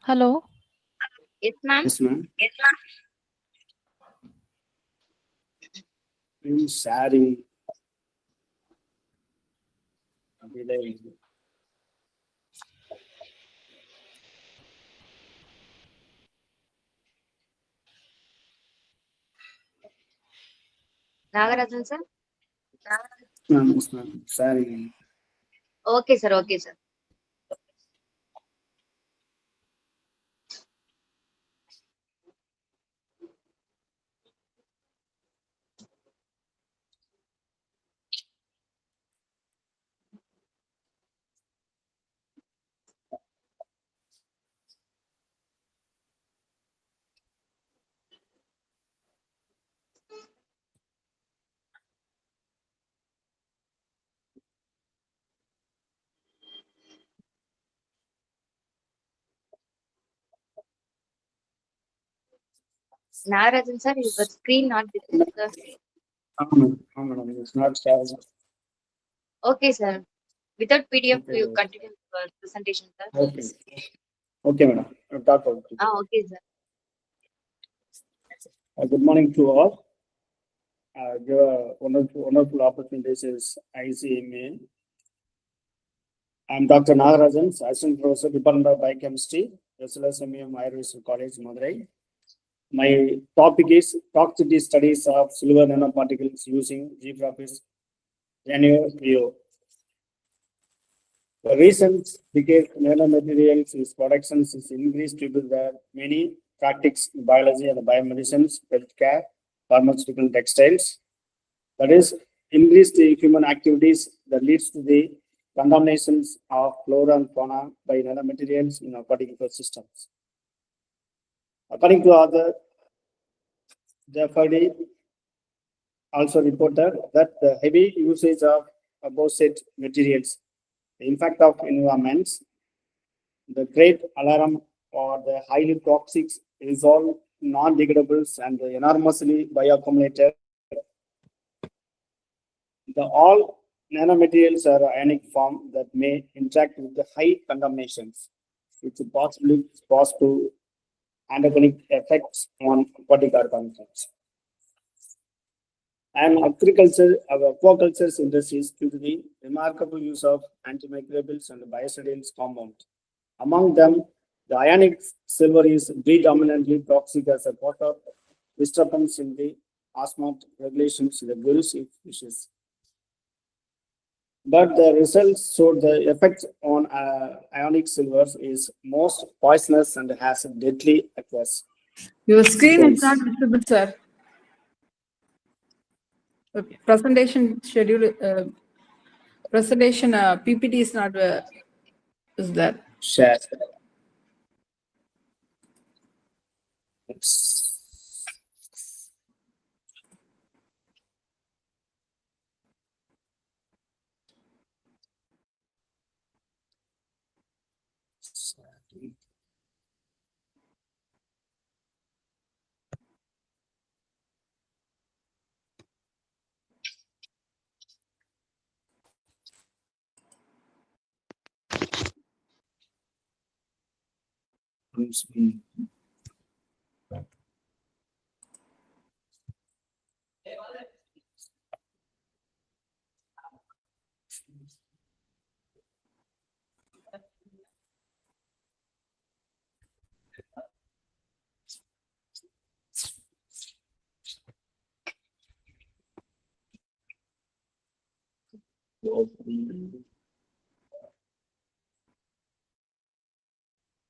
Hello. Yes, ma'am. Yes, ma'am. Sharing. Nagarajan, sir. Yes, ma'am. Sharing. Okay, sir. Okay, sir. Nagarajan, sir, your screen not visible, sir. Madam. It's not sharing. Okay, sir. Without PDF, Okay, you okay. continue the presentation, sir. Okay. Okay, madam. I'll talk about it. Okay, sir. Good morning to all. Give a wonderful opportunities is ICMA. I'm Dr. Nagarajan, Assistant Professor, Department of Biochemistry, SLSMEM Ayurvedic College, Madurai. My topic is toxicity studies of silver nanoparticles using GPROPIS View. The recent decade nanomaterials is productions is increased due to the many practices in biology and biomedicine, healthcare, pharmaceutical textiles. That is, increased human activities that leads to the contaminations of flora and fauna by nanomaterials in aquatic ecosystems. According to other, Jeffrey also reported that the heavy usage of composite materials, the impact of environments, the great alarm for the highly toxic resolve non-degradables and the enormously bioaccumulated. The all nanomaterials are ionic form that may interact with the high contaminations, which possibly cause to antagonic effects on aquatic organisms. And agriculture, our aquaculture industries due to the remarkable use of antimicrobials and biocidals compound. Among them, the ionic silver is predominantly toxic as a part of disturbance in the osmotic regulations in the gills fishes. But the results showed the effect on ionic silvers is most poisonous and has a deadly effects. Your screen is not visible, sir. Okay. Presentation schedule. Presentation PPT is not is there. Share.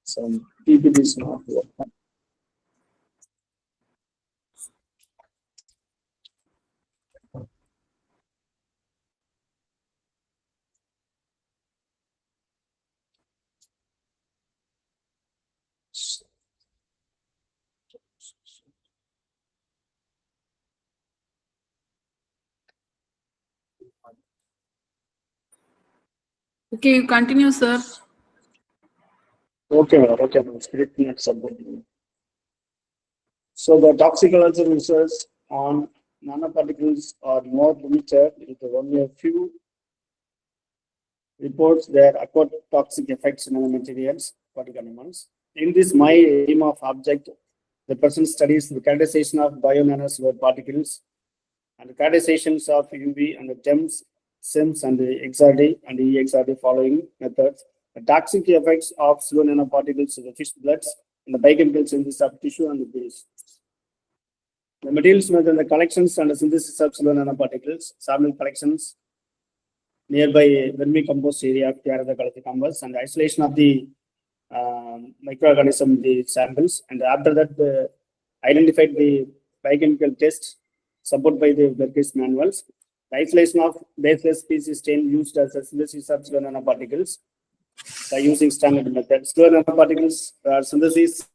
Some PPT is not working. Okay, you continue, sir. Okay, spirit not something. So the toxicology research on nanoparticles are more limited with only a few reports their aquatic toxic effects in nanomaterials, aquatic animals. In this, my aim of object, the person studies the characterization of bio-nanosword particles and the characterizations of UV and the TEMS, SIMS, and the XRD and EXRD following methods. The toxic effects of slow nanoparticles in the fish bloods and the biochemical synthesis of tissue and the base. The materials method, the collections and the synthesis of slow nanoparticles, sample collections nearby vermicompost area of Tierra de Canvas, and the isolation of the microorganism in the samples, and after that identified the biochemical tests supported by the Berkeley's manuals. The isolation of baseless species stain used as a synthesis of slow nanoparticles by using standard methods. Slow nanoparticles are synthesis,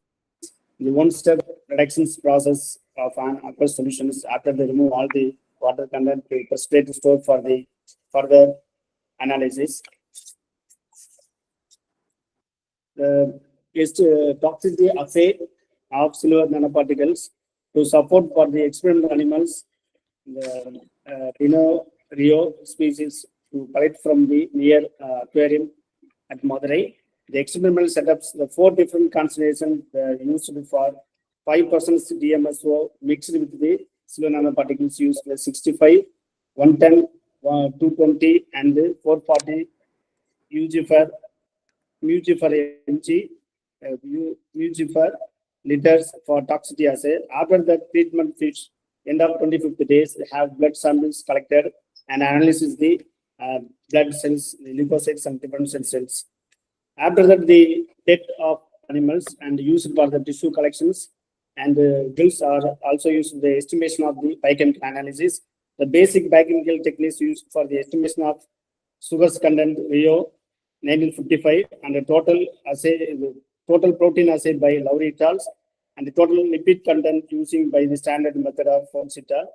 the one-step reductions process of an aqueous solutions after they remove all the water content to precipitate to store for the further analysis. The toxicity assay of silver nanoparticles to support for the experimental animals, the Rio species to collect from the near aquarium at Madurai. The experimental setups, the 4 different concentrations used for 5% DMSO mixed with the silver nanoparticles used the 65, 110, 220, and 440 UG for mg, mg for liters for toxicity assay. After the treatment fish, end of 25th days, they have blood samples collected and analysis the blood cells, the leukocytes and differential cells. After that, the death of animals and used for the tissue collections and gills are also used in the estimation of the biochemical analysis. The basic biochemical techniques used for the estimation of sugars content Rio 1955 and the total assay, the total protein assay by Lowry et al. And the total lipid content using by the standard method of Fonseca.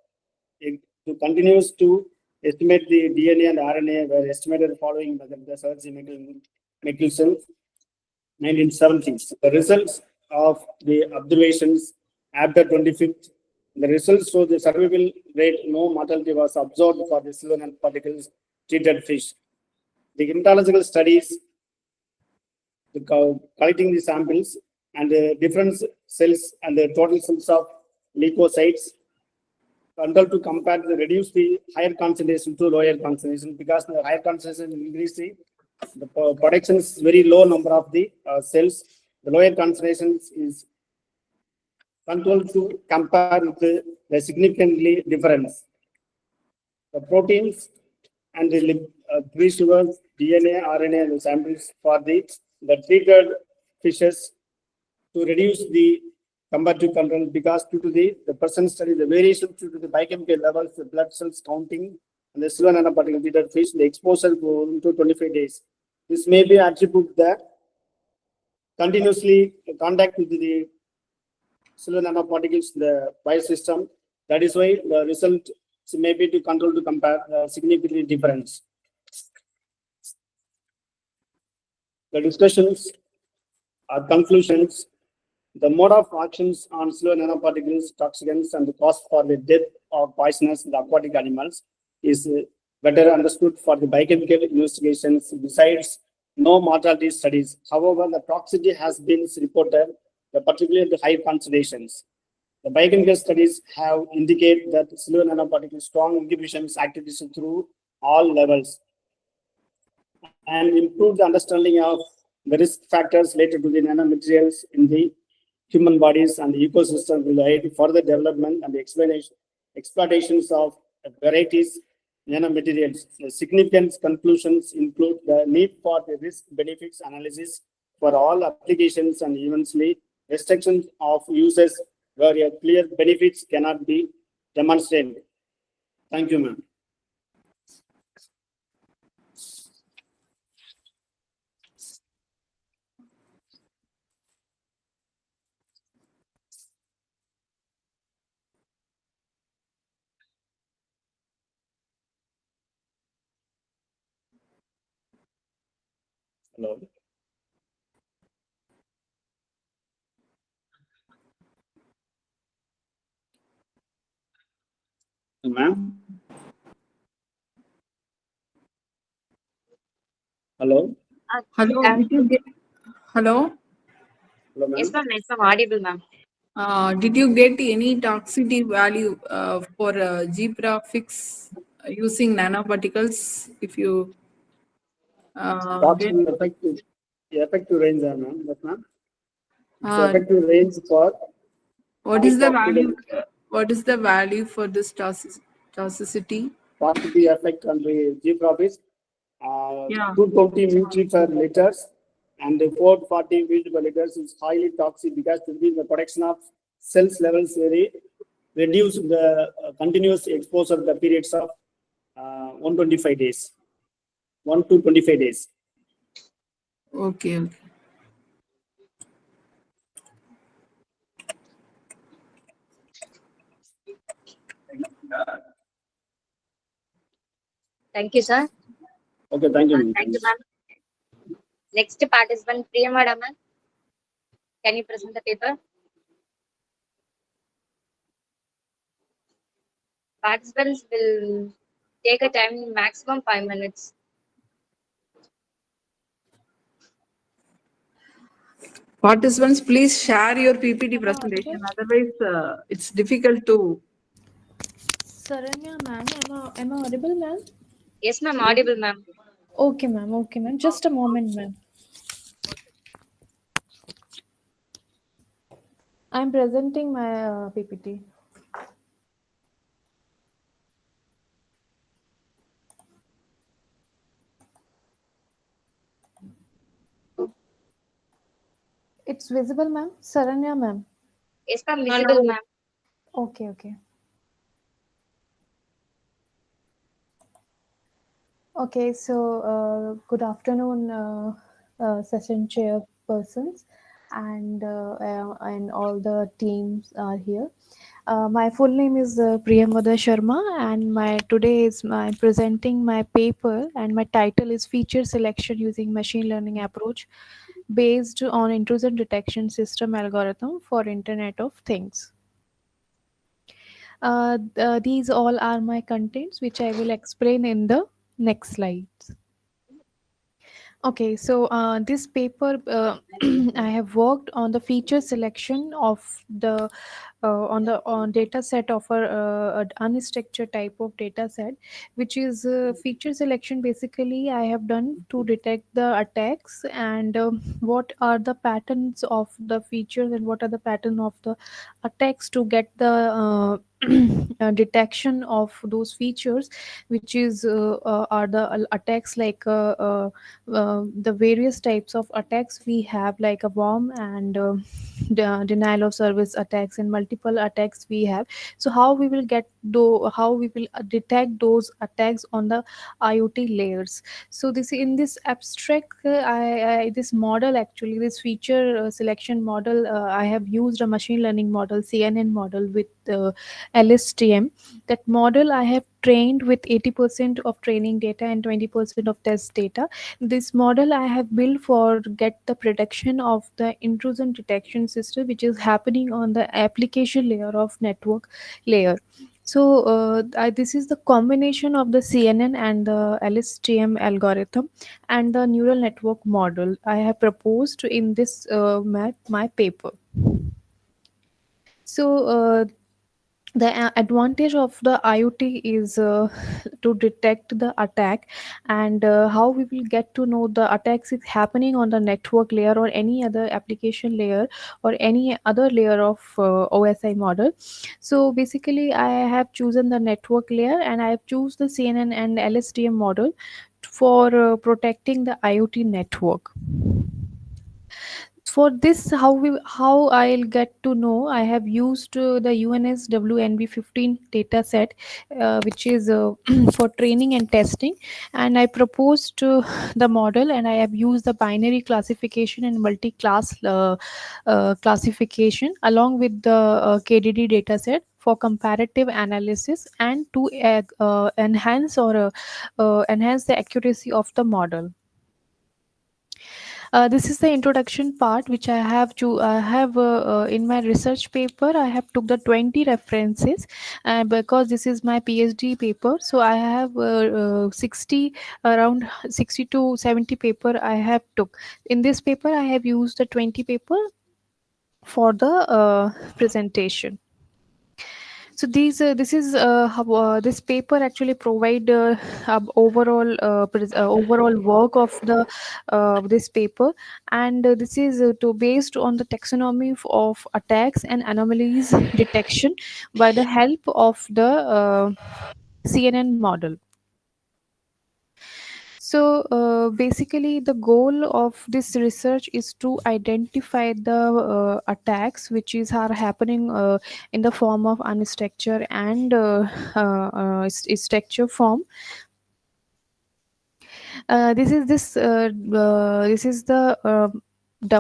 To continues to estimate the DNA and RNA were estimated following method the Sir Michelson 1970s. The results of the observations after 25th, the results show the survival rate, no mortality was observed for the silver nanoparticles treated fish. The hematological studies, collecting the samples and the different cells and the total cells of leukocytes, control to compare the reduce the higher concentration to lower concentration, because the higher concentration increase the production is very low number of the cells. The lower concentration is controlled to compare with the significantly difference. The proteins and the 3 sugars, DNA, RNA, and the samples for the treated fishes to reduce the comparative control, because due to the person study the variation due to the biochemical levels, the blood cells counting, and the silver nanoparticle treated fish, the exposure go into 25 days. This may be attributed that continuously contact with the silver nanoparticles, the biosystem. That is why the result may be to control to compare significantly difference. The discussions or conclusions. The mode of actions on silver nanoparticles, toxicants, and the cost for the death of poisonous in the aquatic animals is better understood for the biochemical investigations. Besides, no mortality studies. However, the toxicity has been reported, particularly the high concentrations. The biochemical studies have indicated that silver nanoparticle strong inhibition activities through all levels and improve the understanding of the risk factors related to the nanomaterials in the human bodies and the ecosystem will aid further development and exploitations of varieties nanomaterials. The significant conclusions include the need for the risk benefits analysis for all applications and eventually restrictions of uses where a clear benefits cannot be demonstrated. Thank you, ma'am. Hello. Ma'am. Hello. Hello. Hello. Hello, Yes, ma'am. ma'am. Yes, ma'am. Audible, ma'am. Did you get any toxicity value for G-Prafix using nanoparticles? If you get Toxin effective range, ma'am. Yes, ma'am. It's uh, effective range for what high is the value? toxic What is the value for this toxicity? positive effect on the G-profits. Yeah. 220 mg per liters and 440 mg per liters is highly toxic because the production of cells levels very reduce the continuous exposure the periods of 125 days, 1 to 25 days. Okay. Okay. Thank you, sir. Okay, thank you, ma'am. Thank you, ma'am. Next participant, Priyamada, ma'am. Can you present the paper? Participants will take a time maximum 5 minutes. Participants, please share your PPT Am I presentation. audible? Otherwise, it's difficult to. Saranya, ma'am. Am I audible, ma'am? Yes, ma'am. Audible, ma'am. Okay, ma'am. Okay, ma'am. Just a moment, ma'am. I'm presenting my PPT. It's visible, ma'am. Saranya, ma'am. Yes, ma'am. Visible, ma'am. Okay, okay. Okay, so good afternoon, session chairpersons, and all the teams are here. My full name is Priyamada Sharma, and my today is my presenting my paper, and my title is Feature Selection Using Machine Learning Approach Based on Intrusion Detection System Algorithm for Internet of Things. These all are my contents, which I will explain in the next slides. Okay, so this paper, I have worked on the feature selection of the on data set of an unstructured type of data set, which is feature selection. Basically, I have done to detect the attacks and what are the patterns of the features and what are the pattern of the attacks to get the detection of those features, which is are the attacks like the various types of attacks we have, like a worm and denial of service attacks and multiple attacks we have. So how we will how we will detect those attacks on the IoT layers. So this in this abstract this model, actually this feature selection model, I have used a machine learning model, CNN model with LSTM. That model I have trained with 80% of training data and 20% of test data. This model I have built for get the prediction of the intrusion detection system, which is happening on the application layer of network layer. So this is the combination of the CNN and the LSTM algorithm and the neural network model I have proposed in this my paper. So the advantage of the IoT is to detect the attack, and how we will get to know the attacks is happening on the network layer or any other application layer or any other layer of OSI model. So basically, I have chosen the network layer and I have chosen the CNN and LSTM model for protecting the IoT network. For this, how I'll get to know, I have used the UNSWNB15 data set, which is for training and testing, and I proposed the model, and I have used the binary classification and multi-class classification along with the KDD data set for comparative analysis and to enhance the accuracy of the model. This is the introduction part which I have in my research paper. I have took the 20 references, and because this is my PhD paper, so I have 60 around 60 to 70 paper I have took. In this paper I have used the 20 paper for the presentation. So this paper actually provide overall work of the this paper, and this is to based on the taxonomy of attacks and anomalies detection by the help of the CNN model. So basically, the goal of this research is to identify the attacks which are happening in the form of unstructured and structure form. This is the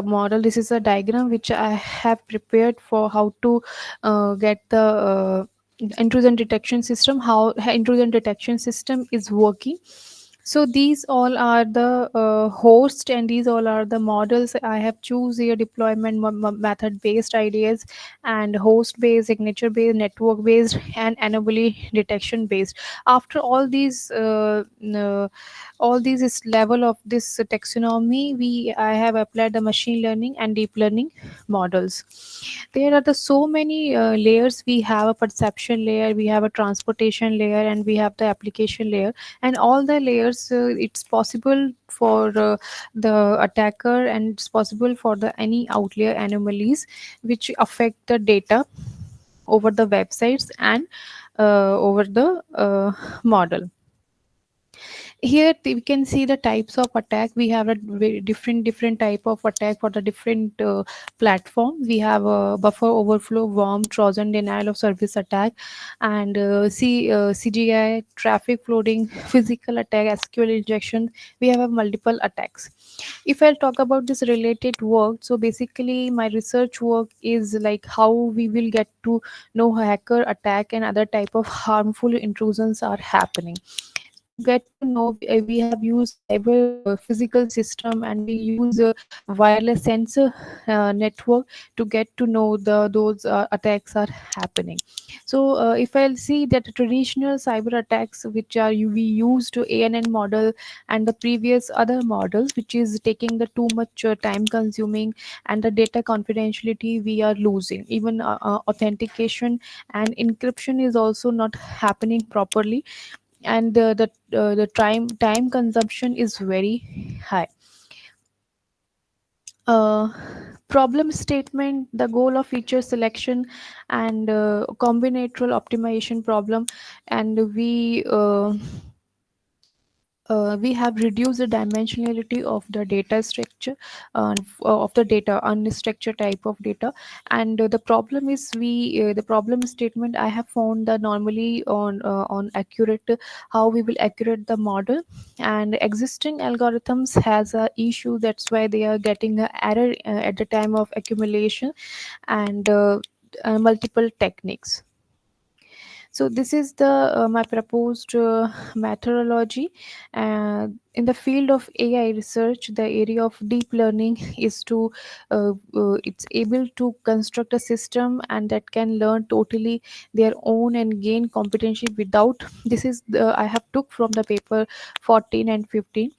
model. This is a diagram which I have prepared for how to get the intrusion detection system, how intrusion detection system is working. So these all are the host, and these all are the models I have choose here: deployment method based ideas, and host based, signature based, network based, and anomaly detection based. After all these is level of this taxonomy, I have applied the machine learning and deep learning models. There are the so many layers. We have a perception layer, we have a transportation layer, and we have the application layer. And all the layers, it's possible for the attacker, and it's possible for the any outlier anomalies which affect the data over the websites and over the model. Here we can see the types of attack. We have a very different type of attack for the different platform. We have a buffer overflow, worm, trojan, denial of service attack, and CGI, traffic flooding, physical attack, SQL injection. We have a multiple attacks. If I'll talk about this related work, so basically my research work is like how we will get to know hacker attack and other type of harmful intrusions are happening. So to get to know, we have used cyber physical system, and we use a wireless sensor network to get to know those attacks are happening. So if I'll see that traditional cyber attacks which are we use to ANN model and the previous other models, which is taking the too much time consuming, and the data confidentiality we are losing. Even authentication and encryption is also not happening properly, and the time consumption is very high. uh, Problem statement: the goal of feature selection and combinatorial optimization problem, and we have reduced the dimensionality of the data structure, of the data unstructured type of data. And the problem is the problem statement I have found that normally on accurate, how we will accurate the model, and existing algorithms has a issue. That's why they are getting a error at the time of accumulation, and multiple techniques. So this is the my proposed methodology. In the field of AI research, the area of deep learning is to it's able to construct a system and that can learn totally their own and gain competency without. This is the I have took from the paper 14 and 15.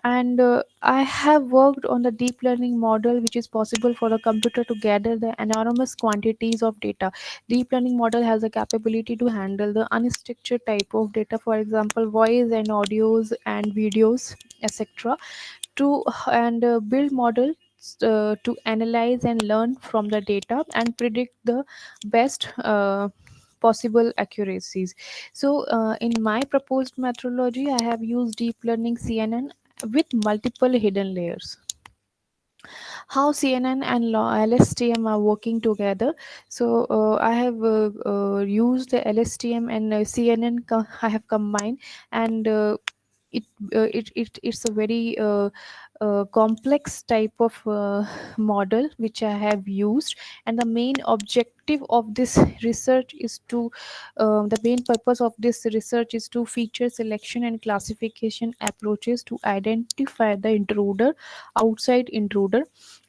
And I have worked on the deep learning model, which is possible for a computer to gather the enormous quantities of data. Deep learning model has a capability to handle the unstructured type of data, for example voice and audios and videos, etc. To and build models to analyze and learn from the data and predict the best possible accuracies. So in my proposed methodology, I have used deep learning CNN with multiple hidden layers. How CNN and LSTM are working together. So I have used the LSTM and CNN. I have combined, and it's a very complex type of model which I have used. And the main objective of this research is to the main purpose of this research is to feature selection and classification approaches to identify the intruder, outside intruder,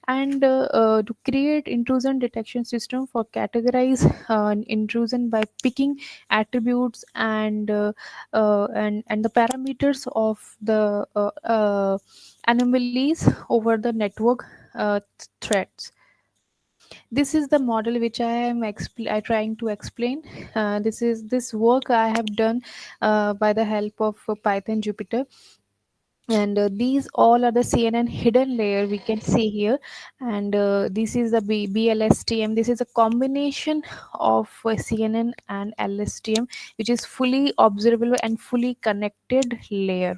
and to create intrusion detection system for categorize an intrusion by picking attributes and the parameters of the anomalies over the network threats. This is the model which I am trying to explain. This work I have done by the help of Python Jupyter, and these all are the CNN hidden layer we can see here. And this is the BLSTM. This is a combination of CNN and LSTM, which is fully observable and fully connected layer.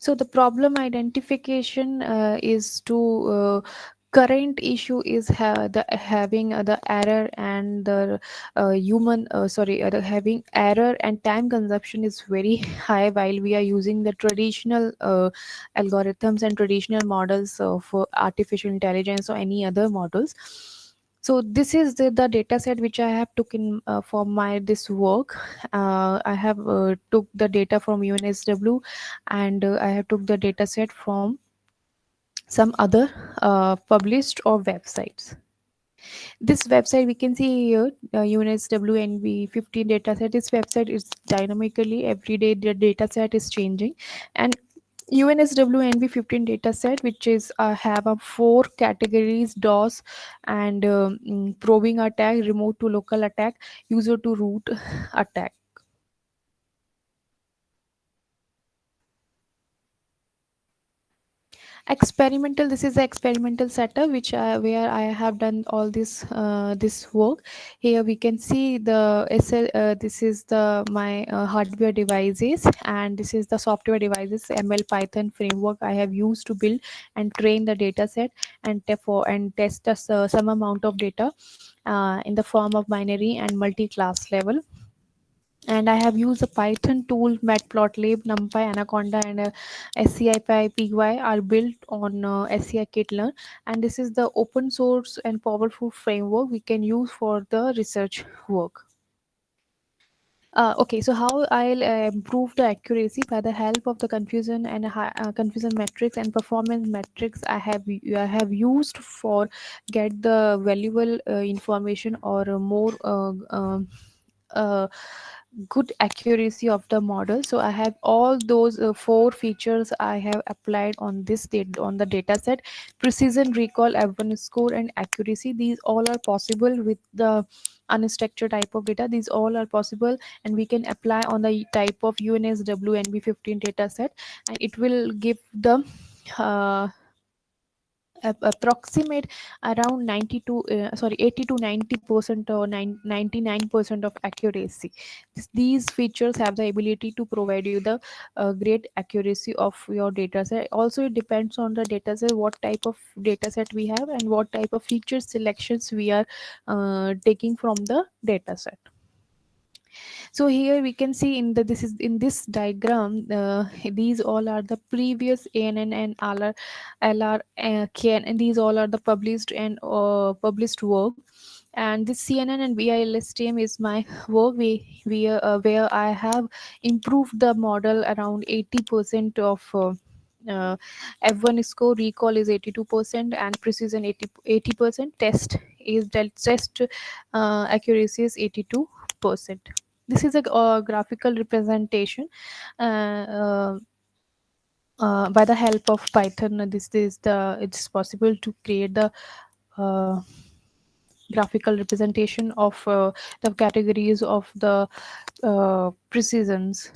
So the problem identification is to current issue is the having the error and the the having error and time consumption is very high while we are using the traditional algorithms and traditional models of artificial intelligence or any other models. So this is the data set which I have took in for my this work. I have took the data from UNSW, and I have took the data set from some other published or websites. This website we can see here, UNSW NV15 dataset. This website is dynamically every day the dataset is changing, and UNSW NV15 dataset, which is have a 4 categories: DOS and probing attack, remote to local attack, user to root attack. Experimental, this is the experimental setup which where I have done all this work. Here we can see the this is the my hardware devices, and this is the software devices, ML Python framework I have used to build and train the data set and test some amount of data in the form of binary and multi-class level. And I have used a Python tool, Matplotlib, NumPy, Anaconda, and SCI are built on SCI Kitlearn. And this is the open source and powerful framework we can use for the research work. Okay, so how I'll improve the accuracy by the help of the confusion and confusion metrics and performance metrics I have used for get the valuable information or more good accuracy of the model. So I have all those 4 features I have applied on this data on the data set: precision, recall, F1 score, and accuracy. These all are possible with the unstructured type of data. These all are possible, and we can apply on the type of UNSW NB15 data set, and it will give the uh, approximate around 80 to 90% or 99% of accuracy. These features have the ability to provide you the great accuracy of your data set. Also, it depends on the data set, what type of data set we have and what type of feature selections we are taking from the data set. So here we can see in the this is in this diagram, these all are the previous ANN and LR KN, and these all are the published and published work. And this CNN and BILSTM is my work where I have improved the model around 80% of F1 score, recall is 82%, and precision 80%. Test accuracy is 82%. This is a graphical representation by the help of Python. It's possible to create the graphical representation of the categories of the precisions.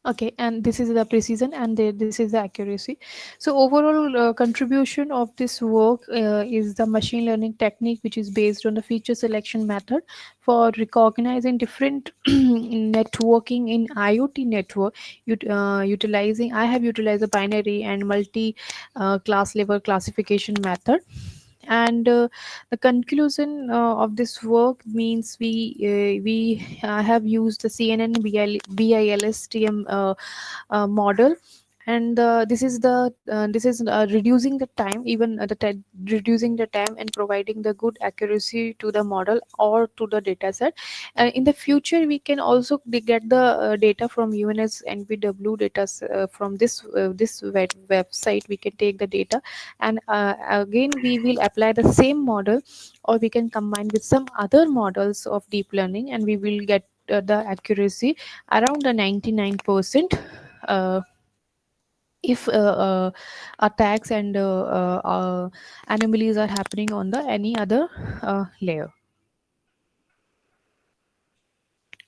Okay, and this is the precision, and this is the accuracy. So overall contribution of this work is the machine learning technique, which is based on the feature selection method for recognizing different networking in IoT network. Utilizing I have utilized the binary and multi class level classification method. And the conclusion of this work means we have used the CNN BILSTM model, and this is reducing the time, even reducing the time and providing the good accuracy to the model or to the data set. In the future we can also get the data from UNS NBW data from this website. We can take the data, and again we will apply the same model, or we can combine with some other models of deep learning, and we will get the accuracy around the 99%. if attacks and anomalies are happening on the any other layer,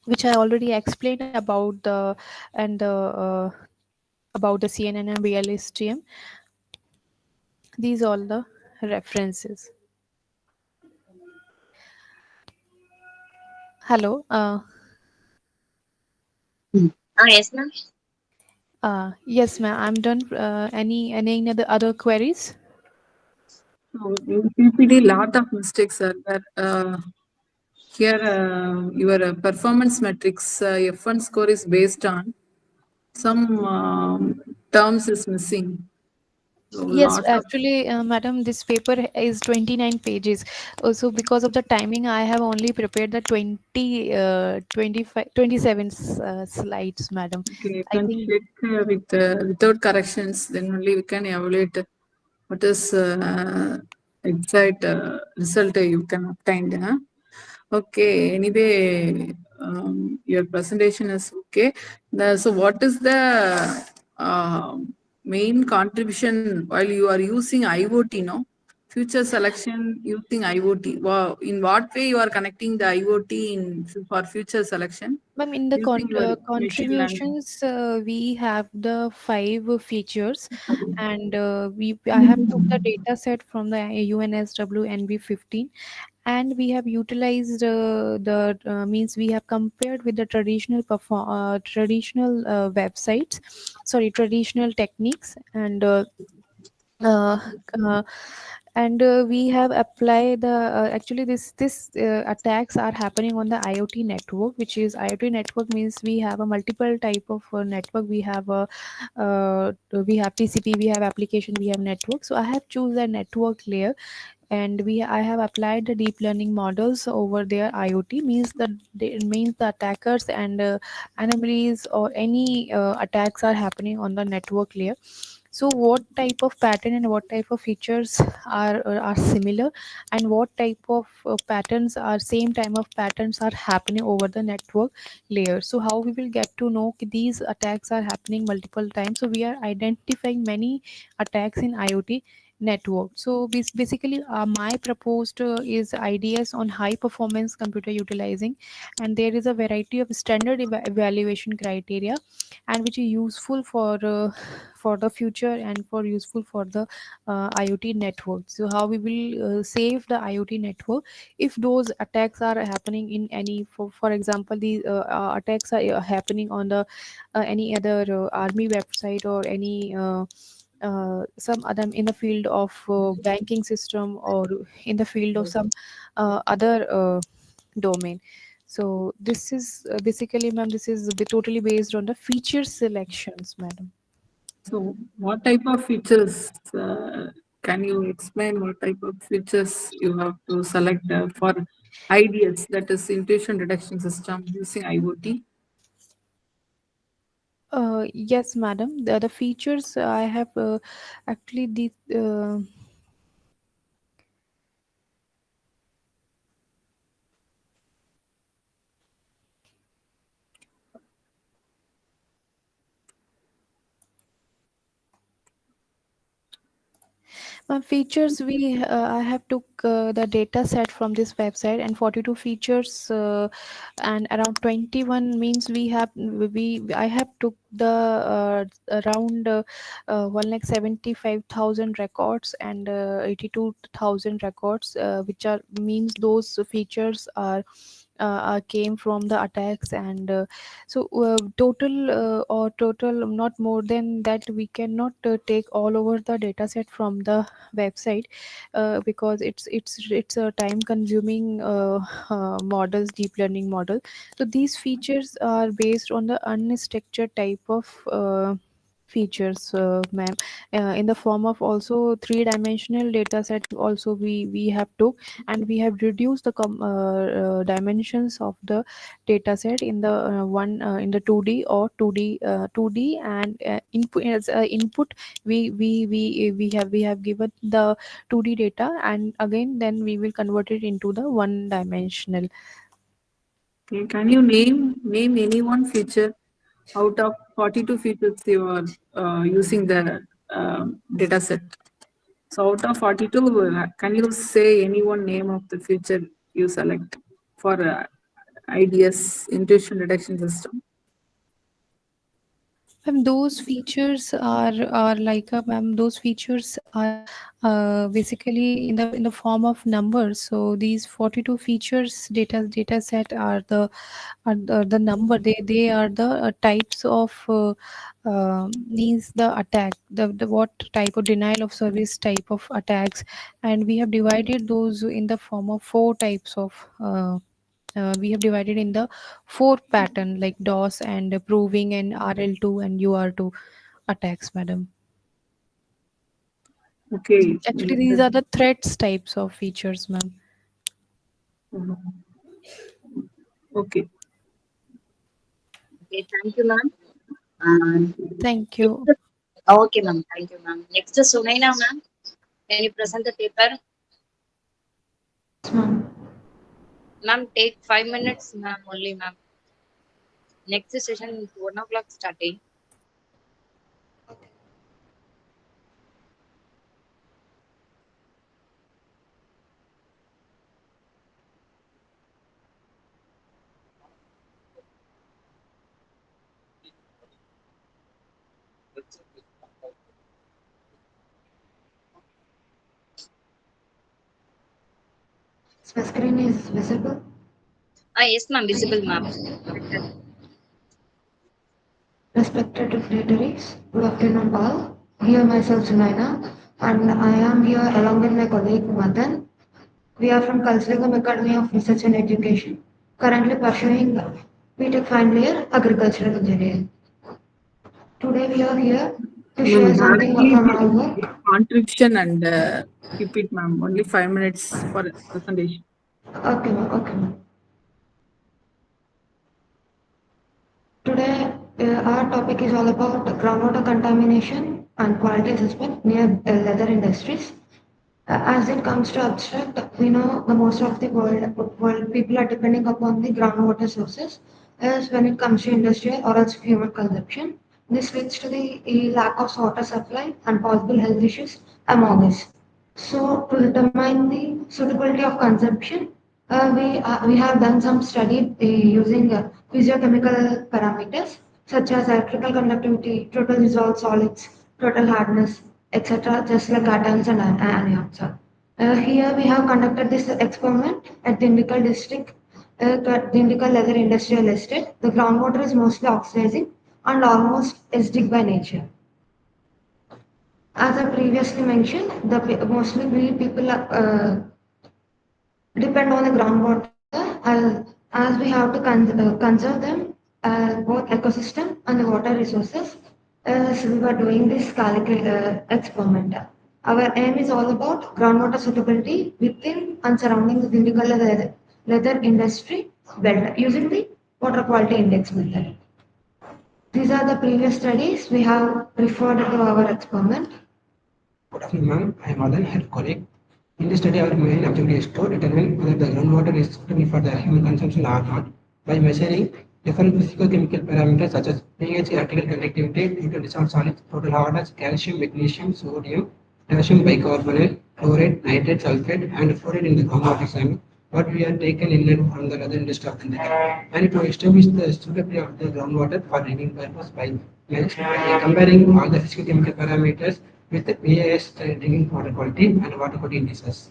which I already explained about the and about the CNN and VLSTM. These all the references. Hello. Yes, ma'am. Yes, ma'am. I'm done. Any other queries? So in PPD, lot of mistakes are there. Here, your performance metrics, F1 score is based on some terms is missing. So Yes, lot of actually, madam, this paper is 29 pages. Also, because of the timing, I have only prepared the 27 slides, madam. okay, you I can think check with without corrections. Then only we can evaluate what is exact result you can obtain. Huh? Okay. Anyway, your presentation is okay. So, what is the main contribution while you are using IoT? No, future selection using IoT. Wow. In what way you are connecting the IoT in for future selection ma'am, in the using your machine learning? contributions, we have the 5 features, and I have took the data set from the UNSW NV15, and we have utilized the means we have compared with the traditional websites, sorry, traditional techniques, uh, uh, we have applied the actually this attacks are happening on the IoT network, which is IoT network means we have a multiple type of network. We have a we have TCP, we have application, we have network. So I have choose a network layer, and I have applied the deep learning models over their IoT, means that it means the attackers and anomalies or any attacks are happening on the network layer. So what type of pattern and what type of features are similar, and what type of patterns are same time of patterns are happening over the network layer. So how we will get to know these attacks are happening multiple times? So we are identifying many attacks in IoT network. So basically, my proposed is ideas on high performance computer utilizing, and there is a variety of standard evaluation criteria, and which is useful for the future and for useful for the IoT network. So how we will save the IoT network if those attacks are happening in any, for example, the attacks are happening on the any other army website, or any some other in the field of banking system, or in the field of some other domain. So this is basically, ma'am, this is totally based on the feature selections, madam. So, what type of features can you explain? What type of features you have to select for IDS, that is intuition detection system using IoT? Yes, madam. The features I have actually the features we I have took the data set from this website, and 42 features, and around 21 means we I have took the around 1,75,000 records, and 82,000 records, which are means those features came from the attacks, and total not more than that. We cannot take all over the data set from the website, because it's a time consuming models, deep learning model. So these features are based on the unstructured type of features, ma'am, in the form of also three-dimensional data set. Also we have took, and we have reduced the dimensions of the data set in the one in the 2D or 2D, and input as input, we have given the 2D data, and again then we will convert it into the one dimensional. Okay, can you name any one feature out of 42 features you are using the data set. So out of 42, can you say any one name of the feature you select for IDS, intuition detection system? Those features are like those features are basically in the form of numbers. So these 42 features data set are the number. They are the types of means the attack, the what type of denial of service type of attacks, and we have divided those in the form of four types of we have divided in the four pattern like DOS and proving and RL2 and UR2 attacks, madam. Okay. Actually, these are the threats types of features, ma'am. Okay. Okay, thank you, ma'am. And Thank you. okay, ma'am. Thank you, ma'am. Next is Sunaina, ma'am. Can you present the paper? Yes, ma'am. Ma'am, take 5 minutes, ma'am, only, ma'am. Next session is 1 o'clock starting. My screen is visible. Yes, ma'am. Visible, ma'am. Respected dignitaries, good afternoon all. Here myself Sunaina, and I am here along with my colleague Madan. We are from Kalslegam Academy of Research and Education, currently pursuing B.Tech final year Agricultural Engineering. Today we are here to share something from our work. Contribution and keep it, ma'am. Only 5 minutes for presentation. Okay, ma'am. Okay, ma'am. Today, our topic is all about groundwater contamination and quality assessment near leather industries. As it comes to abstract, we know the most of the world people are depending upon the groundwater sources as when it comes to industrial or else human consumption. This leads to the lack of water supply and possible health issues among us. So, to determine the suitability of consumption, we have done some study using physiochemical parameters such as electrical conductivity, total dissolved solids, total hardness, etc., just like atoms and anions. Here we have conducted this experiment at Dindigul district, Dindigul Leather Industrial Estate. The groundwater is mostly oxidizing and almost acidic by nature. As I previously mentioned, mostly we people depend on the groundwater as we have to conserve them, both ecosystem and the water resources. So we were doing this experiment. Our aim is all about groundwater suitability within and surrounding the Dindigul leather industry belt using the water quality index method. These are the previous studies we have referred to our experiment. Good afternoon, ma'am. I am Madan, head colleague. In this study, our main objective is to determine whether the groundwater is suitable for the human consumption or not by measuring different physical-chemical parameters such as pH, electrical conductivity, total dissolved solids, total hardness, calcium, magnesium, sodium, potassium bicarbonate, chloride, nitrate, sulfate, and fluoride in the groundwater sample. What we have taken in from the other industry of the and to establish the suitability of the groundwater for drinking purpose by comparing all the physical-chemical parameters with the VAS drinking water quality and water quality indices.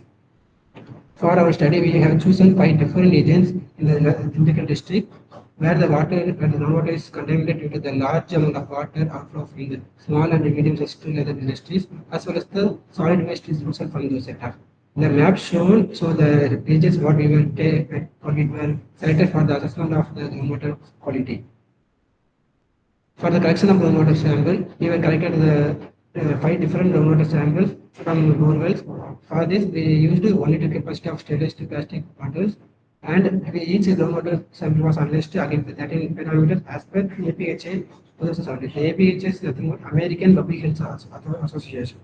For our study, we have chosen 5 different regions in the Dindigul district where the groundwater is contaminated due to the large amount of water outflow from the small and medium-sized leather industries, as well as the solid waste is also from those sectors. The map shown show the regions what we were selected for the assessment of the groundwater quality. For the collection of groundwater sample, we were collected the 5 different groundwater samples from borewells. For this, we used 1 liter capacity of stainless steel plastic bottles, and each groundwater sample was analyzed against the 13 parameters as per APHA 2017. The APHA is nothing but American Public Health Association.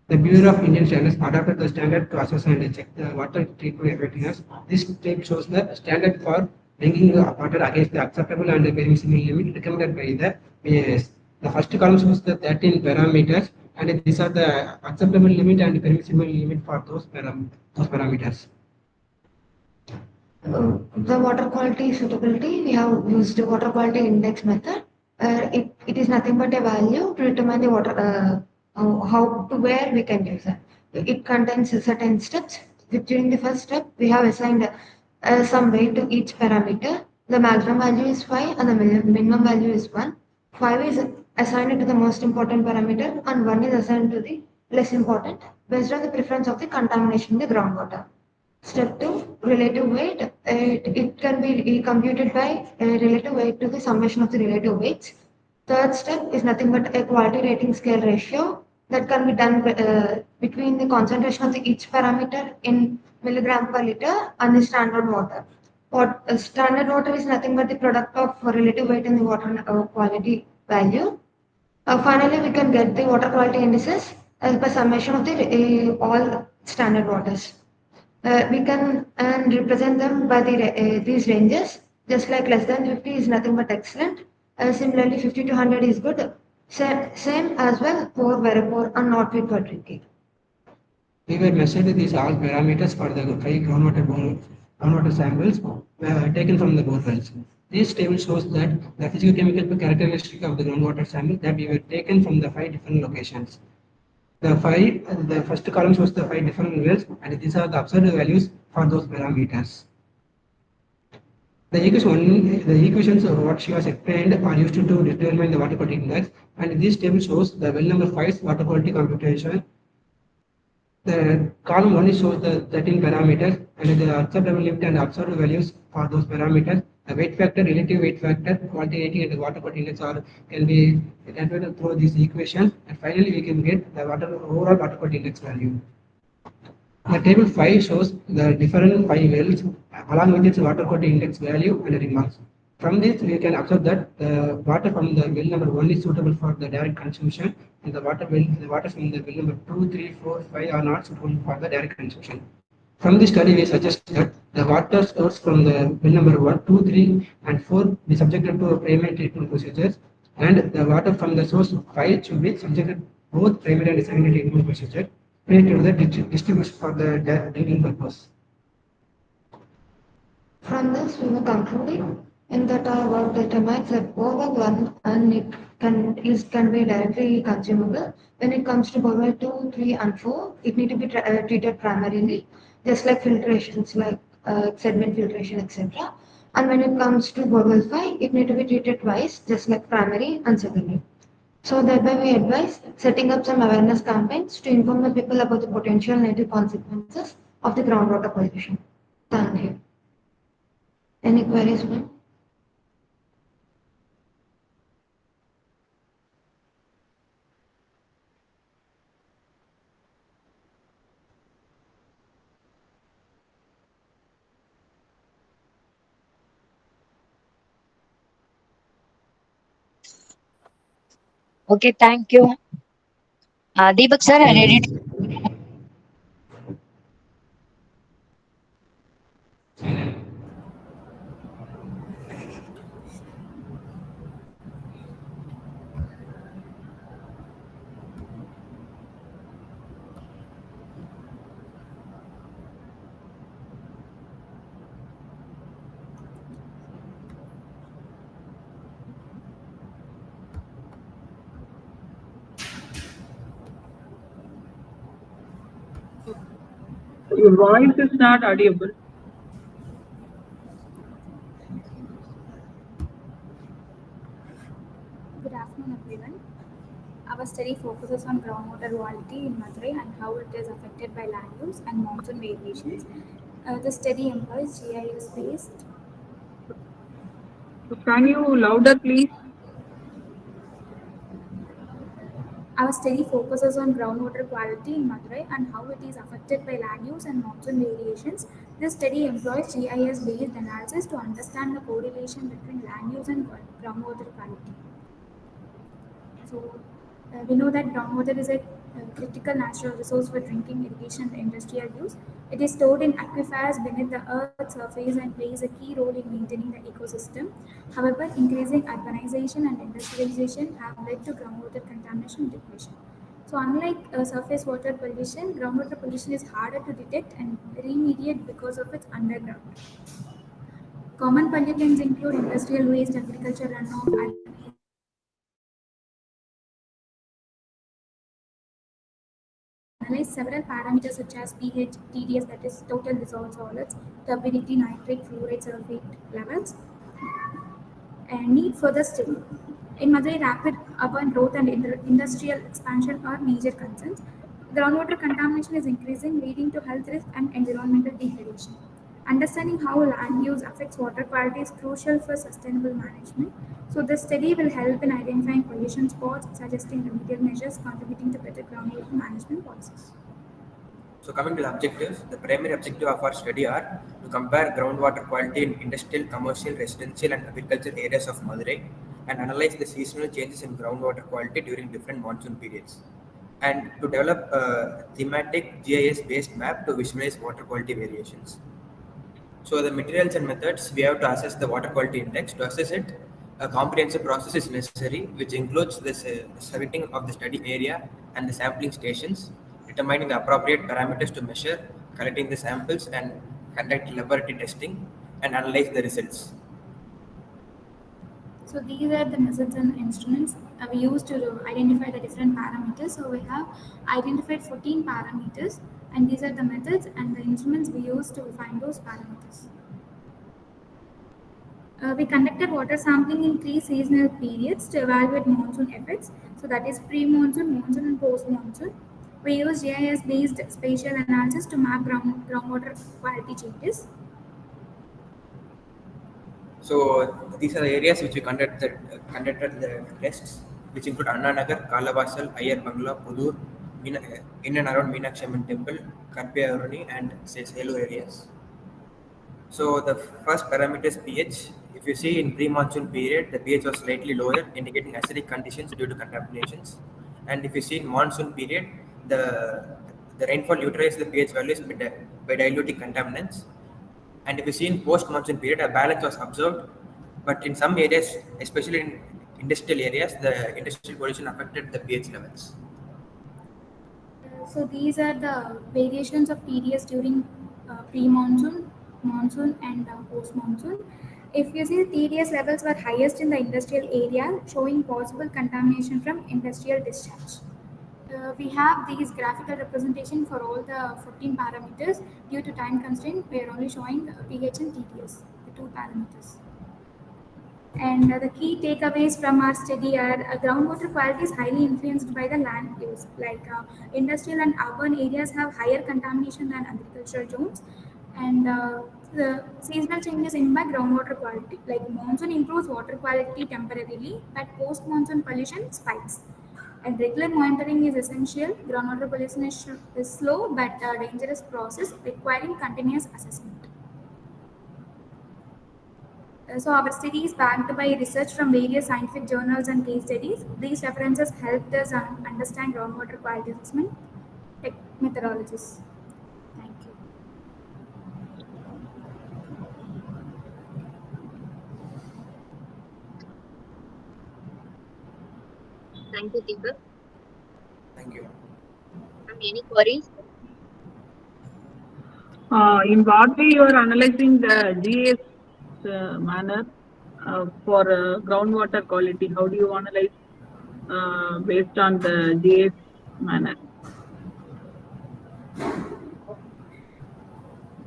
The Bureau of Indian Standards adopted the standard to assess and check the water treatment effectiveness. This tape shows the standard for drinking water against the acceptable and permissible limit recommended by the BAS. The first column shows the 13 parameters, and these are the acceptable limit and permissible limit for those parameters. The water quality suitability, we have used the water quality index method. It is nothing but a value to determine the water, how to where we can use it. It contains certain steps. During the first step, we have assigned some weight to each parameter. The maximum value is 5 and the minimum value is 1. 5 is assigned to the most important parameter and 1 is assigned to the less important based on the preference of the contamination in the groundwater. Step 2, relative weight. It can be computed by relative weight to the summation of the relative weights. Third step is nothing but a quality rating scale ratio that can be done between the concentration of each parameter in milligram per liter and the standard water. Standard water is nothing but the product of relative weight and the water quality value. Finally, we can get the water quality indices as by summation of the all standard waters. We can represent them by these ranges, just like less than 50 is nothing but excellent. Similarly, 50 to 100 is good. Same as well, poor, very poor, and not fit for drinking. We were measured these all parameters for the 5 groundwater samples taken from the bore wells. This table shows that the physicochemical characteristic of the groundwater sample that we were taken from the 5 different locations. The first column shows the 5 different wells, and these are the observed values for those parameters. The equations of what she has explained are used to determine the water quality index, and this table shows the well number 5's water quality computation. The column 1 shows the 13 parameters and the acceptable limit and observed values for those parameters. The weight factor, relative weight factor, quality rating, and the water quality index can be calculated through this equation, and finally we can get the overall water quality index value. The table 5 shows the different 5 wells along with its water quality index value and remarks. From this, we can observe that the water from the well number 1 is suitable for the direct consumption, and the water from the well number 2, 3, 4, 5 are not suitable for the direct consumption. From this study, we suggest that the water source from the well number 1, 2, 3, and 4 be subjected to primary treatment procedures, and the water from the source 5 should be subjected to both primary and secondary treatment procedure related to the distribution for the drinking purpose. From this, we were concluding in that our work determines that borewell 1 and it can be directly consumable. When it comes to borewell 2, 3, and 4, it need to be treated primarily, just like filtrations like sediment filtration, etc. And when it comes to borewell 5, it need to be treated twice, just like primary and secondary. So thereby we advise setting up some awareness campaigns to inform the people about the potential negative consequences of the groundwater pollution. Thank you. Any queries, ma'am? Okay, thank you. Deepak sir, I ready to Your voice is not audible. Good afternoon, everyone. Our study focuses on groundwater quality in Madurai and how it is affected by land use and monsoon variations. The study employs GIS-based. Can you louder, please? Our study focuses on groundwater quality in Madurai and how it is affected by land use and monsoon variations. This study employs GIS-based analysis to understand the correlation between land use and groundwater quality. So, we know that groundwater is a critical natural resource for drinking, irrigation, and industrial use. It is stored in aquifers beneath the Earth's surface and plays a key role in maintaining the ecosystem. However, increasing urbanization and industrialization have led to groundwater contamination and depletion. So, unlike surface water pollution, groundwater pollution is harder to detect and remediate because of its underground. Common pollutants include industrial waste, agriculture runoff, unaided analyze several parameters such as pH, TDS, that is total dissolved solids, turbidity, nitrate, fluoride, sulfate levels, and need further study. In Madurai, rapid urban growth and industrial expansion are major concerns. Groundwater contamination is increasing, leading to health risk and environmental degradation. Understanding how land use affects water quality is crucial for sustainable management. So, this study will help in identifying pollution spots, suggesting remedial measures, contributing to better groundwater management policies. So coming to the objectives, the primary objective of our study are to compare groundwater quality in industrial, commercial, residential and agricultural areas of Madurai and analyze the seasonal changes in groundwater quality during different monsoon periods, and to develop a thematic GIS-based map to visualize water quality variations. So the materials and methods, we have to assess the water quality index. To assess it, a comprehensive process is necessary, which includes this selecting of the study area and the sampling stations, determining the appropriate parameters to measure, collecting the samples and conduct laboratory testing and analyze the results. So these are the methods and instruments we use to identify the different parameters. So we have identified 14 parameters, and these are the methods and the instruments we use to find those parameters. We conducted water sampling in 3 seasonal periods to evaluate monsoon effects. So that is pre-monsoon, monsoon and post-monsoon. We use GIS-based spatial analysis to map groundwater quality changes. So these are the areas which we conducted the tests, which include Annanagar, Kalavasal, Ayyar Bangla, Pudur, in and around Meenakshi Amman Temple, Karpiyaruni and Selu areas. So the first parameter is pH. If you see in pre-monsoon period, the pH was slightly lower, indicating acidic conditions due to contaminations. And if you see in monsoon period, the rainfall neutralized the pH values by diluting contaminants. And if you see in post-monsoon period, a balance was observed, but in some areas, especially in industrial areas, the industrial pollution affected the pH levels. So these are the variations of TDS during pre-monsoon, monsoon and post-monsoon. If you see, the TDS levels were highest in the industrial area, showing possible contamination from industrial discharge. We have these graphical representation for all the 14 parameters. Due to time constraint, we are only showing pH and TDS, the 2 parameters. And the key takeaways from our study are groundwater quality is highly influenced by the land use. Like industrial and urban areas have higher contamination than agricultural zones. And the seasonal changes impact groundwater quality. Like monsoon improves water quality temporarily, but post-monsoon pollution spikes. And regular monitoring is essential. Groundwater pollution is slow but dangerous process requiring continuous assessment. So our study is backed by research from various scientific journals and case studies. These references helped us understand groundwater quality assessment methodologies. Thank you. Thank you, Deepak. Thank you. Any queries? In what way you are analyzing the GS manner for groundwater quality? How do you analyze based on the GS manner?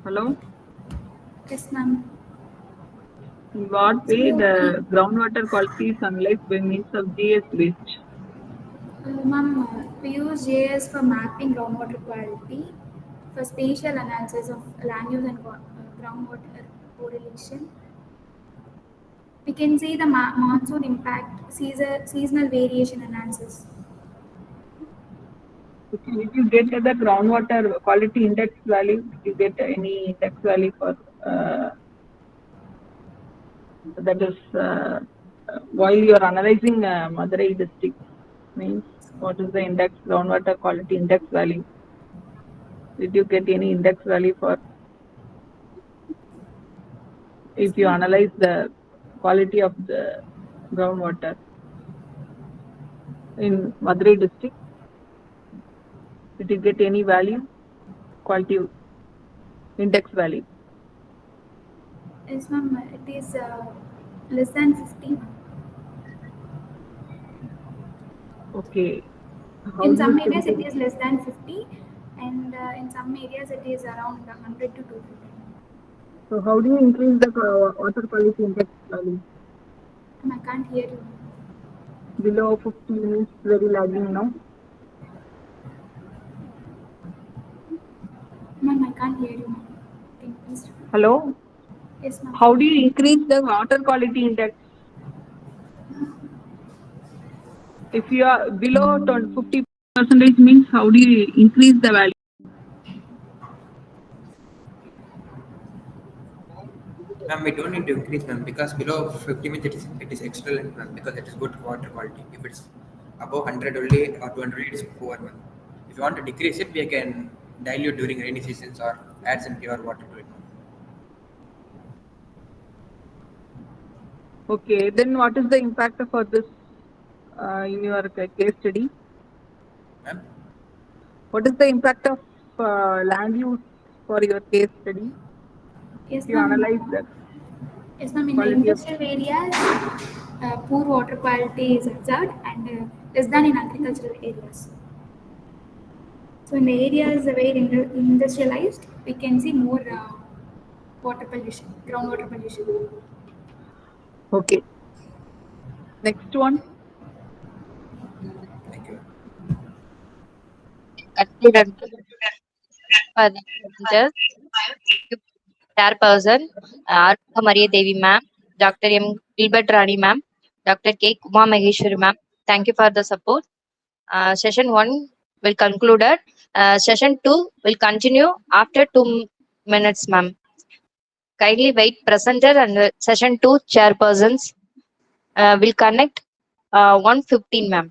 Hello? Yes, ma'am. In what way the groundwater quality is analyzed by means of GS based? Ma'am, we use JS for mapping groundwater quality, for spatial analysis of land use and groundwater correlation. We can see the monsoon impact, seasonal variation analysis. If you get the groundwater quality index value, did you get any index value for that is while you are analyzing Madurai district? means what is the index, groundwater quality index value? Did you get any index value for if you analyze the quality of the groundwater in Madurai district? Did you get any value, quality index value? Yes, ma'am. It is less than 50. Okay. How In do you some areas, think it is less than 50, and in some areas, it is around 100 to 250. So how do you increase the water quality index value? I can't hear you. Below 50 means very lagging now. Ma'am, I can't hear you, ma'am. Can you please? Hello? Yes, ma'am. How do you increase the water quality index? If you are below 50% means how do you increase the value? Ma'am, we don't need to increase, ma'am, because below 50 means it is excellent, ma'am, because it is good water quality. If it's above 100 only or 200, it is poor, ma'am. If you want to decrease it, we can dilute during rainy seasons or add some pure water to it. Okay, then what is the impact for this in your case study? Ma'am? What is the impact of land use for your case study? Yes, You ma'am. analyze that. Yes, ma'am. In the Quality of industrial areas, poor water quality is observed and less than in agricultural areas. So in the areas where industrialized, we can see more water pollution, groundwater pollution. Okay. Next one. Thank you. Consider for the presenters, Chairperson, Arul Devi ma'am, Dr.M.Gilbert Rani ma'am, Dr.K.Umamaheswari ma'am. Thank you for the support. Session 1 will concluded. Session 2 will continue after 2 minutes, ma'am. Kindly wait, presenter and session 2 chairpersons will connect 1:15, ma'am.